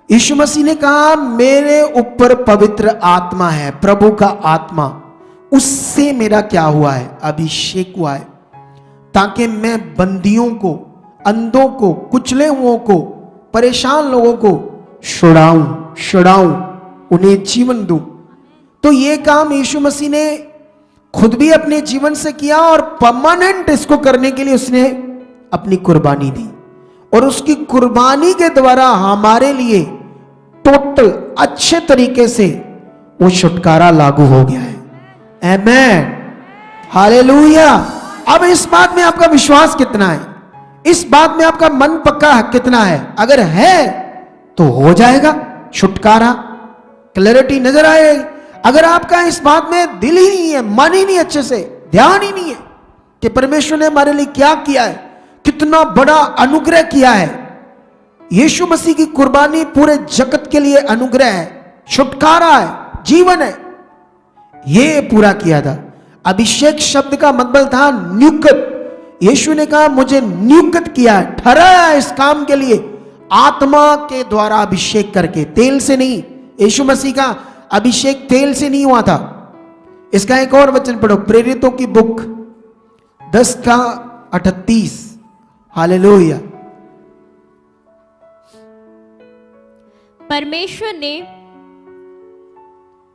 यीशु मसीह ने कहा मेरे ऊपर पवित्र आत्मा है, प्रभु का आत्मा, उससे मेरा क्या हुआ है, अभिषेक हुआ है, ताकि मैं बंदियों को, अंधों को, कुचले हुओं को, परेशान लोगों को छुड़ाऊं, उन्हें जीवन दूं। तो ये काम यीशु मसीह ने खुद भी अपने जीवन से किया और परमानेंट इसको करने के लिए उसने अपनी कुर्बानी दी, और उसकी कुर्बानी के द्वारा हमारे लिए टोटल अच्छे तरीके से वो छुटकारा लागू हो गया है। आमेन, हालेलुया। अब इस बात में आपका विश्वास कितना है, इस बात में आपका मन पक्का कितना है? अगर है तो हो जाएगा छुटकारा, क्लैरिटी नजर आएगी। अगर आपका इस बात में दिल ही नहीं है, मन ही नहीं, अच्छे से ध्यान ही नहीं है कि परमेश्वर ने हमारे लिए क्या किया है, कितना बड़ा अनुग्रह किया है। यीशु मसीह की कुर्बानी पूरे जगत के लिए अनुग्रह है, छुटकारा है, जीवन है, ये पूरा किया था। अभिषेक शब्द का मतलब था नियुक्त। यीशु ने कहा मुझे नियुक्त किया है, ठहराया है इस काम के लिए, आत्मा के द्वारा अभिषेक करके, तेल से नहीं। यीशु मसीह का अभिषेक तेल से नहीं हुआ था। इसका एक और वचन पढ़ो, प्रेरितों की बुक 10:38। हालेलुया।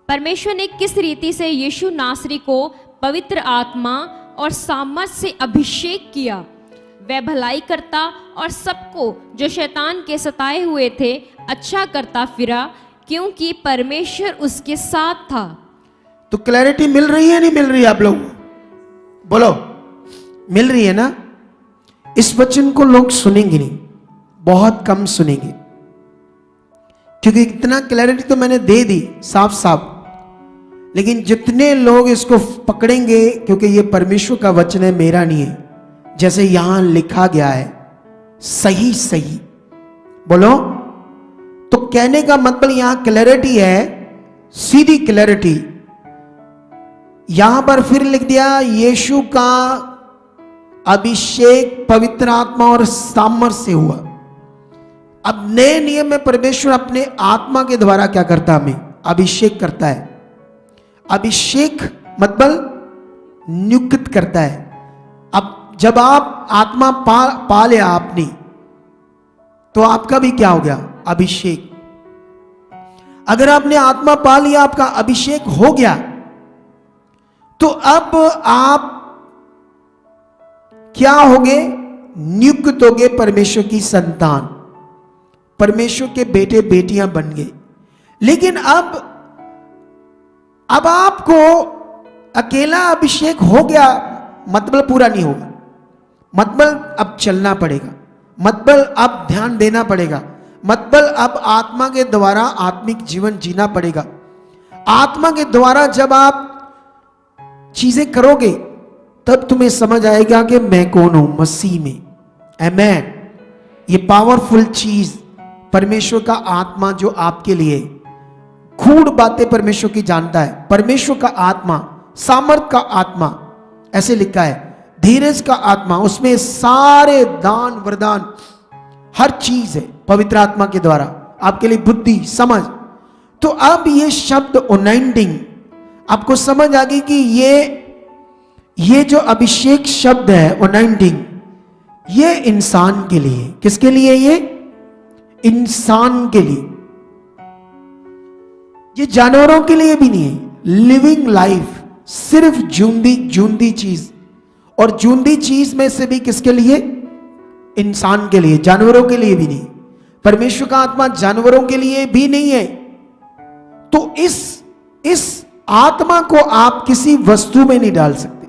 परमेश्वर ने किस रीति से यीशु नासरी को पवित्र आत्मा और सामर्थ से अभिषेक किया। वह भलाई करता और सबको जो शैतान के सताए हुए थे अच्छा करता फिरा, क्योंकि परमेश्वर उसके साथ था। तो क्लैरिटी मिल रही है नहीं मिल रही है? आप लोग बोलो, मिल रही है ना? इस वचन को लोग सुनेंगे नहीं, बहुत कम सुनेंगे, क्योंकि इतना क्लैरिटी तो मैंने दे दी साफ साफ। लेकिन जितने लोग इसको पकड़ेंगे, क्योंकि ये परमेश्वर का वचन है, मेरा नहीं है, जैसे यहां लिखा गया है सही सही, बोलो। तो कहने का मतलब यहां क्लैरिटी है, सीधी क्लैरिटी। यहां पर फिर लिख दिया यीशु का अभिषेक पवित्र आत्मा और सामर्थ्य से हुआ। अब नए नियम में परमेश्वर अपने आत्मा के द्वारा क्या करता है? हमें अभिषेक करता है। अभिषेक मतलब नियुक्त करता है। अब जब आप आत्मा पा लिया आपने, तो आपका भी क्या हो गया? अभिषेक। अगर आपने आत्मा पा लिया, आपका अभिषेक हो गया, तो अब आप क्या होगे? नियुक्त होगे परमेश्वर की संतान, परमेश्वर के बेटे बेटियां बन गए। लेकिन अब आपको अकेला अभिषेक हो गया मतलब पूरा नहीं होगा। मतलब अब चलना पड़ेगा, मतलब अब ध्यान देना पड़ेगा, मतलब अब आत्मा के द्वारा आत्मिक जीवन जीना पड़ेगा। आत्मा के द्वारा जब आप चीजें करोगे, तब तुम्हें समझ आएगा कि मैं कौन हूं मसीह में। आमेन। ये पावरफुल चीज परमेश्वर का आत्मा जो आपके लिए गूढ़ बातें परमेश्वर की जानता है। परमेश्वर का आत्मा, सामर्थ का आत्मा, ऐसे लिखा है, धीरज का आत्मा, उसमें सारे दान वरदान हर चीज है पवित्र आत्मा के द्वारा आपके लिए, बुद्धि समझ। तो अब ये शब्द अनॉइंटिंग, आपको समझ आ गई कि ये जो अभिषेक शब्द है अनॉइंटिंग, ये इंसान के लिए, किसके लिए? ये इंसान के लिए, ये जानवरों के लिए भी नहीं है। लिविंग लाइफ सिर्फ जूंदी चीज, और जूंदी चीज में से भी किसके लिए? इंसान के लिए, जानवरों के लिए भी नहीं। परमेश्वर का आत्मा जानवरों के लिए भी नहीं है। तो इस आत्मा को आप किसी वस्तु में नहीं डाल सकते,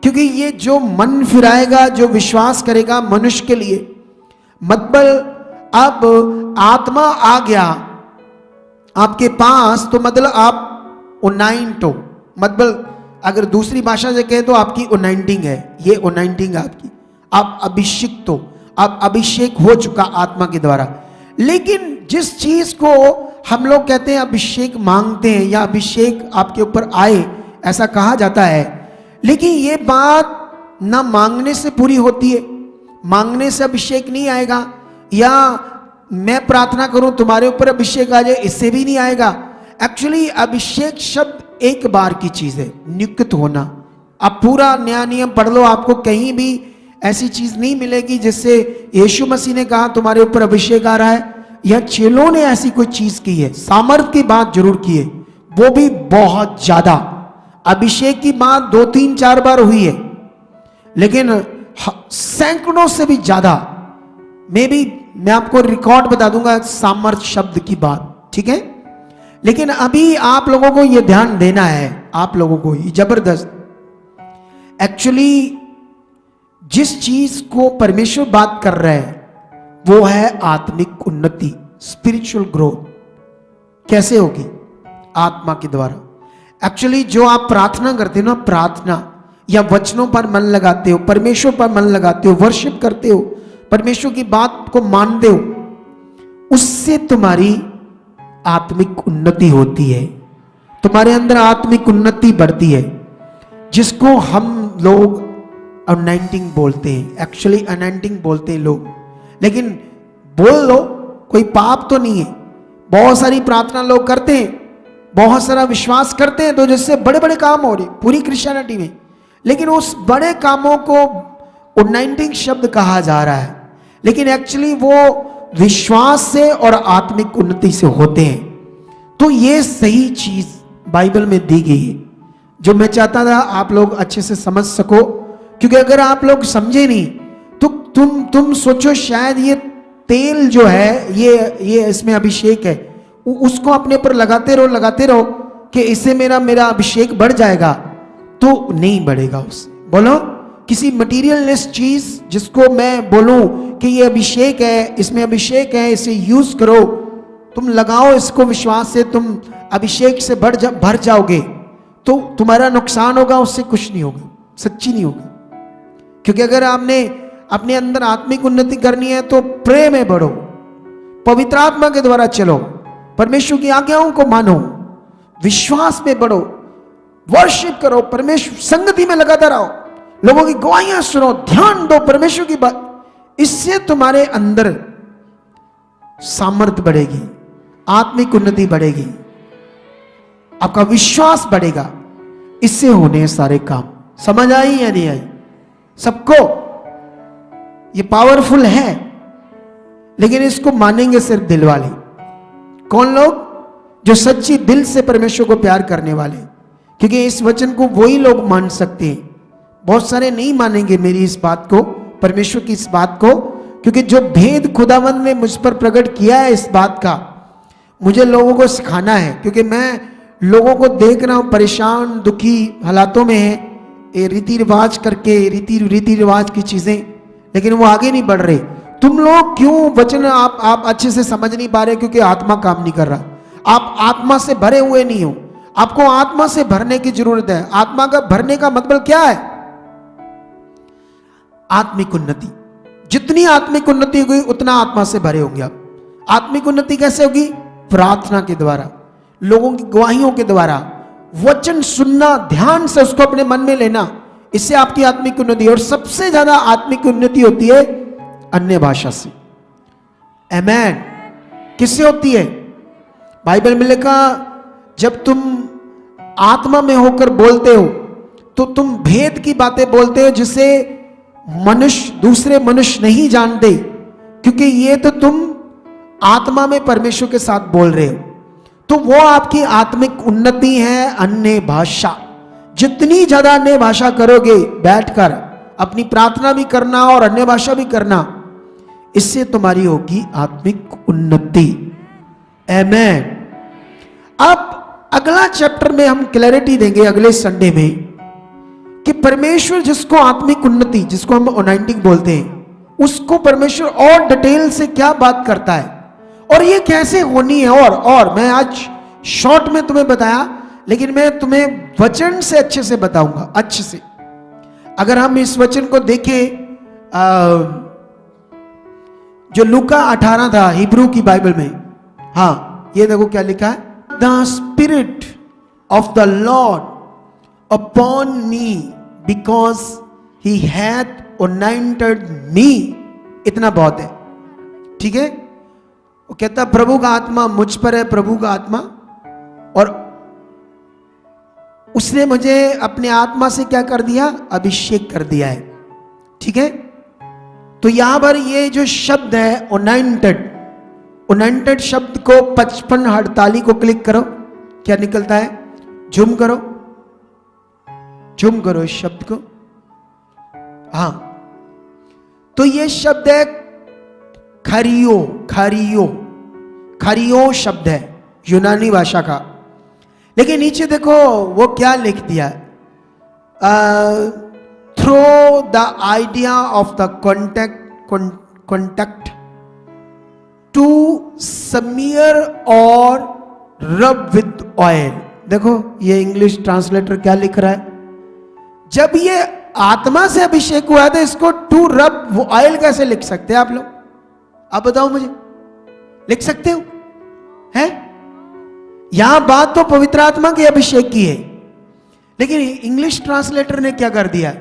क्योंकि ये जो मन फिराएगा, जो विश्वास करेगा मनुष्य के लिए, मतलब अब आत्मा आ गया आपके पास, तो मतलब आप उनाइंट हो, मतलब अगर दूसरी भाषा से कहें तो आपकी उनाइंटिंग है, ये उनाइंटिंग आपकी, आप अभिषिक्त हो, आप अभिषेक हो चुका आत्मा के द्वारा। लेकिन जिस चीज को हम लोग कहते हैं अभिषेक मांगते हैं या अभिषेक आपके ऊपर आए, ऐसा कहा जाता है, लेकिन ये बात ना मांगने से पूरी होती है। मांगने से अभिषेक नहीं आएगा, या मैं प्रार्थना करूं तुम्हारे ऊपर अभिषेक आ जाए, इससे भी नहीं आएगा। एक्चुअली अभिषेक शब्द एक बार की चीज है, नियुक्त होना। आप पूरा नया नियम पढ़ लो, आपको कहीं भी ऐसी चीज नहीं मिलेगी जिससे यीशु मसीह ने कहा तुम्हारे ऊपर अभिषेक आ रहा है, या चेलों ने ऐसी कोई चीज की है। सामर्थ की बात जरूर की है, वो भी बहुत ज्यादा। अभिषेक की बात 2 3 4 बार हुई है, लेकिन सैकड़ों से भी ज्यादा, मैं आपको रिकॉर्ड बता दूंगा सामर्थ शब्द की बात, ठीक है। लेकिन अभी आप लोगों को यह ध्यान देना है, आप लोगों को ये जबरदस्त, एक्चुअली जिस चीज को परमेश्वर बात कर रहे हैं वो है आत्मिक उन्नति, स्पिरिचुअल ग्रोथ। कैसे होगी? आत्मा के द्वारा। एक्चुअली जो आप प्रार्थना करते हो ना, प्रार्थना या वचनों पर मन लगाते हो, परमेश्वर पर मन लगाते हो, वर्शिप करते हो, परमेश्वर की बात को मानते हो, उससे तुम्हारी आत्मिक उन्नति होती है, तुम्हारे अंदर आत्मिक उन्नति बढ़ती है, जिसको हम लोग अनॉइंटिंग बोलते हैं। एक्चुअली अनॉइंटिंग बोलते हैं लोग, लेकिन बोल लो, कोई पाप तो नहीं है। बहुत सारी प्रार्थना लोग करते हैं, बहुत सारा विश्वास करते हैं, तो जिससे बड़े बड़े काम हो रहे पूरी क्रिश्चियनिटी में, लेकिन उस बड़े कामों को अनॉइंटिंग शब्द कहा जा रहा है, लेकिन एक्चुअली वो विश्वास से और आत्मिक उन्नति से होते हैं। तो ये सही चीज बाइबल में दी गई है, जो मैं चाहता था आप लोग अच्छे से समझ सको, क्योंकि अगर आप लोग समझे नहीं तो तुम सोचो शायद ये तेल जो है, ये इसमें अभिषेक है, उसको अपने ऊपर लगाते रहो कि इससे मेरा अभिषेक बढ़ जाएगा, तो नहीं बढ़ेगा उससे। बोलो, किसी मटीरियलिस्ट चीज जिसको मैं बोलूं कि ये अभिषेक है, इसमें अभिषेक है, इसे यूज करो, तुम लगाओ इसको विश्वास से, तुम अभिषेक से भर जाओगे, तो तुम्हारा नुकसान होगा, उससे कुछ नहीं होगा, सच्ची नहीं होगा। क्योंकि अगर आपने अपने अंदर आत्मिक उन्नति करनी है तो प्रेम में बढ़ो, पवित्र आत्मा के द्वारा चलो, परमेश्वर की आज्ञाओं को मानो, विश्वास में बढ़ो, वर्शिप करो, परमेश्वर संगति में लगातार रहो, लोगों की गवाहियां सुनो, ध्यान दो परमेश्वर की बात। इससे तुम्हारे अंदर सामर्थ्य बढ़ेगी, आत्मिक उन्नति बढ़ेगी, आपका विश्वास बढ़ेगा, इससे होने सारे काम। समझ आई या नहीं आई सबको? ये पावरफुल है, लेकिन इसको मानेंगे सिर्फ दिल वाले। कौन लोग? जो सच्ची दिल से परमेश्वर को प्यार करने वाले, क्योंकि इस वचन को वही लोग मान सकते हैं। बहुत सारे नहीं मानेंगे मेरी इस बात को, परमेश्वर की इस बात को, क्योंकि जो भेद खुदावंद ने मुझ पर प्रकट किया है इस बात का, मुझे लोगों को सिखाना है, क्योंकि मैं लोगों को देख रहा हूं परेशान दुखी हालातों में है, ये रीति रिवाज करके रीति रिवाज की चीजें, लेकिन वो आगे नहीं बढ़ रहे। तुम लोग क्यों वचन आप अच्छे से समझ नहीं पा रहे? क्योंकि आत्मा काम नहीं कर रहा, आप आत्मा से भरे हुए नहीं हो। आपको आत्मा से भरने की जरूरत है। आत्मा का भरने का मतलब क्या है? आत्मिक उन्नति। जितनी आत्मिक उन्नति होगी उतना आत्मा से भरे होंगे आप। आत्मिक उन्नति कैसे होगी? प्रार्थना के द्वारा, लोगों की गवाहियों के द्वारा, वचन सुनना, ध्यान से उसको अपने मन में लेना, इससे आपकी आत्मिक उन्नति। और सबसे ज्यादा आत्मिक उन्नति होती है अन्य भाषा से। आमेन। किससे होती है? बाइबल में लिखा, जब तुम आत्मा में होकर बोलते हो तो तुम भेद की बातें बोलते हो जिसे मनुष्य, दूसरे मनुष्य नहीं जानते, क्योंकि ये तो तुम आत्मा में परमेश्वर के साथ बोल रहे हो। तो वो आपकी आत्मिक उन्नति है। अन्य भाषा, जितनी ज्यादा अन्य भाषा करोगे बैठकर, अपनी प्रार्थना भी करना और अन्य भाषा भी करना, इससे तुम्हारी होगी आत्मिक उन्नति। आमेन। अब अगला चैप्टर में हम क्लैरिटी देंगे अगले संडे में कि परमेश्वर जिसको आत्मिक उन्नति, जिसको हम अनॉइंटिंग बोलते हैं, उसको परमेश्वर और डिटेल से क्या बात करता है और ये कैसे होनी है। और मैं आज शॉर्ट में तुम्हें बताया, लेकिन मैं तुम्हें वचन से अच्छे से बताऊंगा, अच्छे से। अगर हम इस वचन को देखें, जो लूका 18 था हिब्रू की बाइबल में, हाँ ये देखो क्या लिखा है, the spirit of the Lord upon me because he hath anointed me. इतना बहुत है, ठीक है। वो कहता प्रभु का आत्मा मुझ पर है, प्रभु का आत्मा, और उसने मुझे अपने आत्मा से क्या कर दिया, अभिषेक कर दिया है, ठीक है। तो यहां पर ये जो शब्द है अनॉइंटेड, अनॉइंटेड शब्द को 5548 को क्लिक करो, क्या निकलता है, जूम करो, जूम करो इस शब्द को। हाँ, तो ये शब्द है खरियो, खरियो, खरियो शब्द है यूनानी भाषा का। लेकिन नीचे देखो वो क्या लिख दिया, through the idea of the contact to smear और रब विद ऑयल। देखो ये इंग्लिश ट्रांसलेटर क्या लिख रहा है, जब ये आत्मा से अभिषेक हुआ था, इसको टू रब वो ऑयल कैसे लिख सकते हैं आप लोग, आप बताओ मुझे, लिख सकते हो? है यहां बात तो पवित्र आत्मा के अभिषेक की है, लेकिन इंग्लिश ट्रांसलेटर ने क्या कर दिया,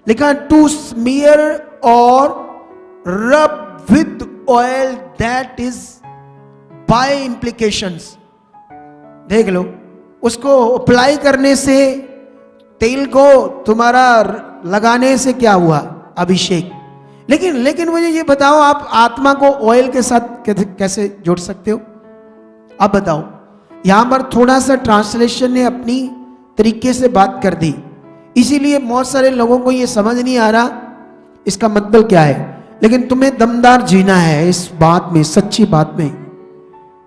लिखा टू स्मीयर और rub with oil, that is by implications. देख लो, उसको अप्लाई करने से, तेल को तुम्हारा लगाने से क्या हुआ, अभिषेक। लेकिन मुझे ये बताओ, आप आत्मा को ऑयल के साथ कैसे जोड़ सकते हो, आप बताओ। यहां पर थोड़ा सा ट्रांसलेशन ने अपनी तरीके से बात कर दी, इसीलिए बहुत सारे लोगों को ये समझ नहीं आ रहा इसका मतलब क्या है। लेकिन तुम्हें दमदार जीना है इस बात में, सच्ची बात में,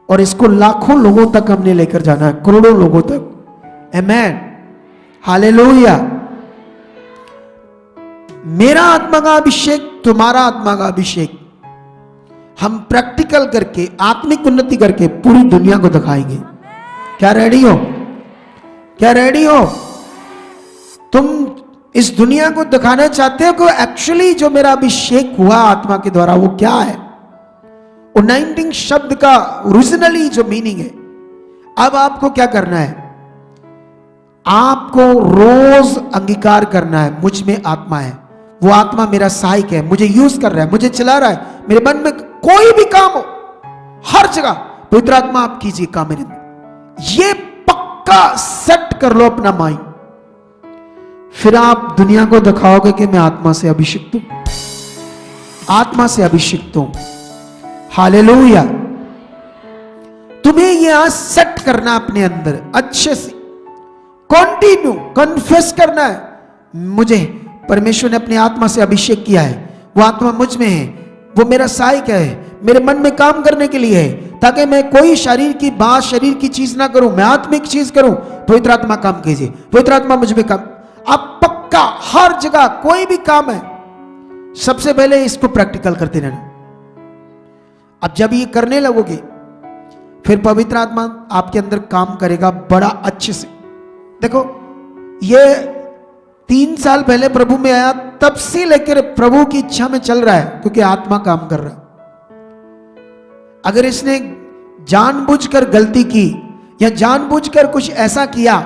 और इसको लाखों लोगों तक हमने लेकर जाना है, करोड़ों लोगों तक। आमेन, हालेलुया। मेरा आत्मा का अभिषेक, तुम्हारा आत्मा का अभिषेक, हम प्रैक्टिकल करके, आत्मिक उन्नति करके पूरी दुनिया को दिखाएंगे। क्या रेडी हो? क्या रेडी हो? तुम इस दुनिया को दिखाना चाहते हो कि एक्चुअली जो मेरा अभिषेक हुआ आत्मा के द्वारा वो क्या है। अनॉइंटिंग शब्द का ओरिजिनली जो मीनिंग है, अब आपको क्या करना है, आपको रोज अंगीकार करना है, मुझ में आत्मा है, वो आत्मा मेरा सहायक है, मुझे यूज कर रहा है, मुझे चला रहा है। मेरे मन में कोई भी काम हो, हर जगह पवित्र आत्मा आप कीजिए काम मेरे अंदर। ये पक्का सेट कर लो अपना माइंड, फिर आप दुनिया को दिखाओगे कि मैं आत्मा से अभिषिक्त हूं, आत्मा से अभिषिक्त हूं। हालेलुया। तुम्हें यह सेट करना अपने अंदर अच्छे से, कंटिन्यू कन्फेस करना है, मुझे परमेश्वर ने अपने आत्मा से अभिषेक किया है, वो आत्मा मुझ में है, वो मेरा सहायक है, मेरे मन में काम करने के लिए है, ताकि मैं कोई शरीर की बात, शरीर की चीज ना करूं, मैं आत्मिक चीज करूं। पवित्र आत्मा काम कीजिए, पवित्र आत्मा मुझ में काम। आप पक्का हर जगह कोई भी काम है, सबसे पहले इसको प्रैक्टिकल करते रहना। अब जब ये करने लगोगे, फिर पवित्र आत्मा आपके अंदर काम करेगा बड़ा अच्छे से। देखो, ये 3 साल पहले प्रभु में आया, तब से लेकर प्रभु की इच्छा में चल रहा है, क्योंकि आत्मा काम कर रहा है। अगर इसने जानबूझकर गलती की या जानबूझकर कुछ ऐसा किया,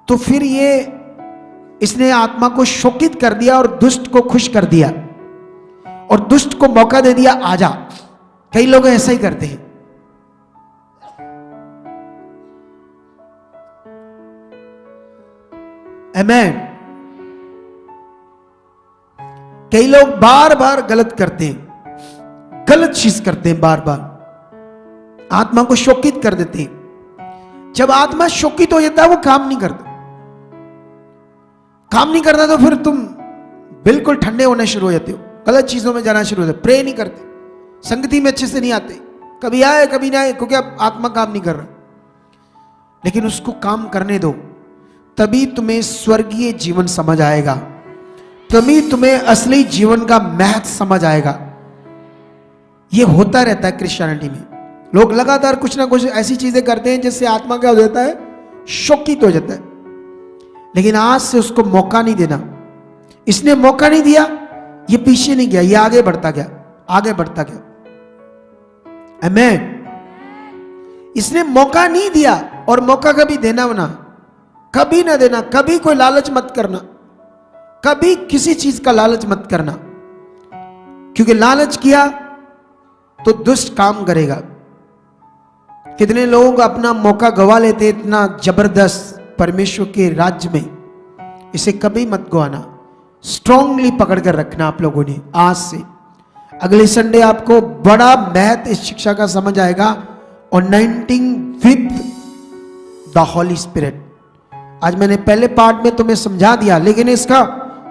तो फिर ये इसने आत्मा को शोकित कर दिया और दुष्ट को खुश कर दिया, और दुष्ट को मौका दे दिया, आजा। कई लोग ऐसा ही करते हैं। आमेन। कई लोग बार बार गलत करते हैं, गलत चीज करते हैं, बार बार आत्मा को शोकित कर देते हैं। जब आत्मा शोकित हो जाता है वो काम नहीं करता, काम नहीं करता तो फिर तुम बिल्कुल ठंडे होने शुरू हो जाते हो, गलत चीजों में जाना शुरू हो जाते, प्रे नहीं करते, संगति में अच्छे से नहीं आते, कभी आए कभी ना आए, क्योंकि अब आत्मा काम नहीं कर रहा। लेकिन उसको काम करने दो, तभी तुम्हें स्वर्गीय जीवन समझ आएगा, तभी तुम्हें असली जीवन का महत्व समझ आएगा। यह होता रहता है क्रिश्चियनिटी में, लोग लगातार कुछ ना कुछ ऐसी चीजें करते हैं जिससे आत्मा क्या हो जाता है, शोकित हो जाता है। लेकिन आज से उसको मौका नहीं देना। इसने मौका नहीं दिया, ये पीछे नहीं गया, ये आगे बढ़ता गया, आगे बढ़ता गया। आमेन। इसने मौका नहीं दिया, और मौका कभी देना ना, कभी ना देना, कभी कोई लालच मत करना, कभी किसी चीज का लालच मत करना, क्योंकि लालच किया तो दुष्ट काम करेगा। कितने लोग अपना मौका गवा लेते इतना जबरदस्त परमेश्वर के राज्य में। इसे कभी मत गवाना, स्ट्रांगली पकड़ कर रखना आप लोगों ने। आज से अगले संडे आपको बड़ा महत्व इस शिक्षा का समझ आएगा, anointing with the Holi spirit. आज मैंने पहले पार्ट में तुम्हें समझा दिया, लेकिन इसका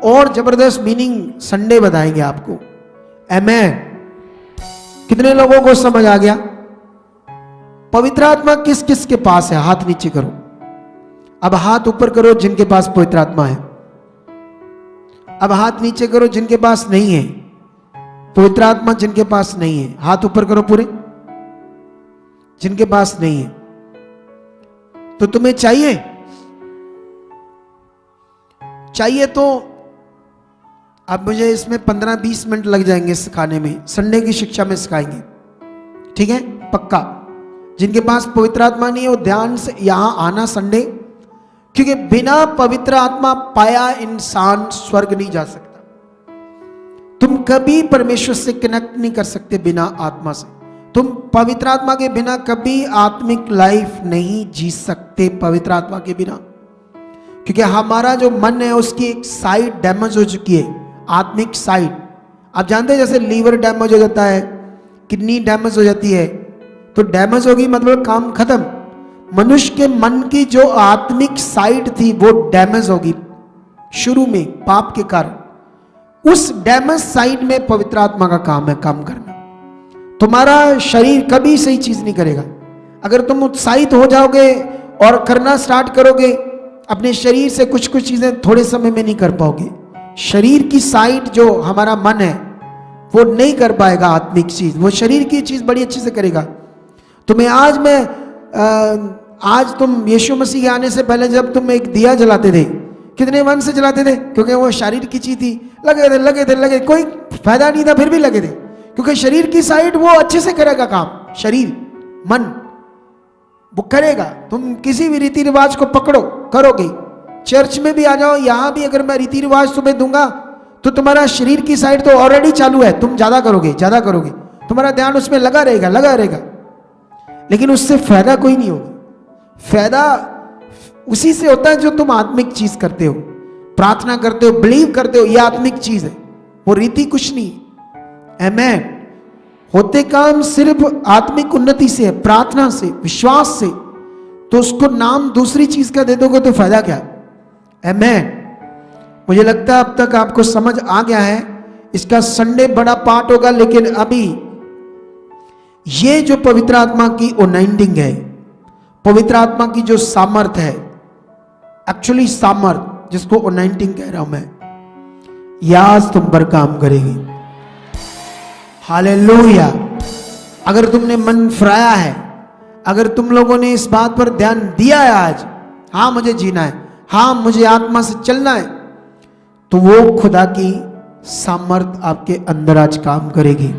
और जबरदस्त मीनिंग संडे बताएंगे आपको। आमेन। कितने लोगों को समझ आ गया? पवित्र आत्मा किस किस के पास है? हाथ नीचे करो। अब हाथ ऊपर करो जिनके पास पवित्र आत्मा है। अब हाथ नीचे करो जिनके पास नहीं है पवित्र आत्मा, जिनके पास नहीं है हाथ ऊपर करो पूरे। जिनके पास नहीं है तो तुम्हें चाहिए, चाहिए तो अब मुझे इसमें 15-20 मिनट लग जाएंगे सिखाने में, संडे की शिक्षा में सिखाएंगे, ठीक है? पक्का। जिनके पास पवित्र आत्मा नहीं है वो ध्यान से यहां आना संडे, क्योंकि बिना पवित्र आत्मा पाया इंसान स्वर्ग नहीं जा सकता। तुम कभी परमेश्वर से कनेक्ट नहीं कर सकते बिना आत्मा से। तुम पवित्र आत्मा के बिना कभी आत्मिक लाइफ नहीं जी सकते, पवित्र आत्मा के बिना, क्योंकि हमारा जो मन है उसकी एक साइड डैमेज हो चुकी है, आत्मिक साइड। आप जानते हैं जैसे लीवर डैमेज हो जाता है, किडनी डैमेज हो जाती है, तो डैमेज होगी मतलब काम खत्म। मनुष्य के मन की जो आत्मिक साइड थी वो डैमेज होगी शुरू में पाप के कारण। उस डैमेज साइड में पवित्र आत्मा का काम है, काम करना। तुम्हारा शरीर कभी सही चीज नहीं करेगा। अगर तुम उत्साहित हो जाओगे और करना स्टार्ट करोगे, अपने शरीर से कुछ कुछ चीजें थोड़े समय में नहीं कर पाओगे। शरीर की साइड जो हमारा मन है वो नहीं कर पाएगा आत्मिक चीज, वो शरीर की चीज बड़ी अच्छे से करेगा। तुम्हें आज तुम यीशु मसीह के आने से पहले जब तुम एक दिया जलाते थे, कितने मन से जलाते थे? क्योंकि वो शरीर की चीज थी, लगे, कोई फायदा नहीं था, फिर भी लगे थे, क्योंकि शरीर की साइड वो अच्छे से करेगा काम। शरीर मन वो करेगा। तुम किसी भी रीति रिवाज को पकड़ो, करोगे। चर्च में भी आ जाओ, यहां भी अगर मैं रीति रिवाज तुम्हें दूंगा तो तुम्हारा शरीर की साइड तो ऑलरेडी चालू है, तुम ज्यादा करोगे, तुम्हारा ध्यान उसमें लगा रहेगा, लेकिन उससे फायदा कोई नहीं होगा। फायदा उसी से होता है जो तुम आत्मिक चीज करते हो, प्रार्थना करते हो, बिलीव करते हो, ये आत्मिक चीज है, वो रीति कुछ नहीं। आमेन। होते काम सिर्फ आत्मिक उन्नति से है, प्रार्थना से, विश्वास से, तो उसको नाम दूसरी चीज का दे दोगे तो फायदा क्या? आमेन। मुझे लगता है अब तक आपको समझ आ गया है। इसका संडे बड़ा पार्ट होगा, लेकिन अभी ये जो पवित्र आत्मा की अनॉइंटिंग है, पवित्र आत्मा की जो सामर्थ है, एक्चुअली सामर्थ जिसको अनॉइंटिंग कह रहा हूं मैं, यह आज तुम पर काम करेगी। हालेलुया। अगर तुमने मन फिराया है, अगर तुम लोगों ने इस बात पर ध्यान दिया है आज, हाँ मुझे जीना है, हाँ मुझे आत्मा से चलना है, तो वो खुदा की सामर्थ आपके अंदर आज काम करेगी।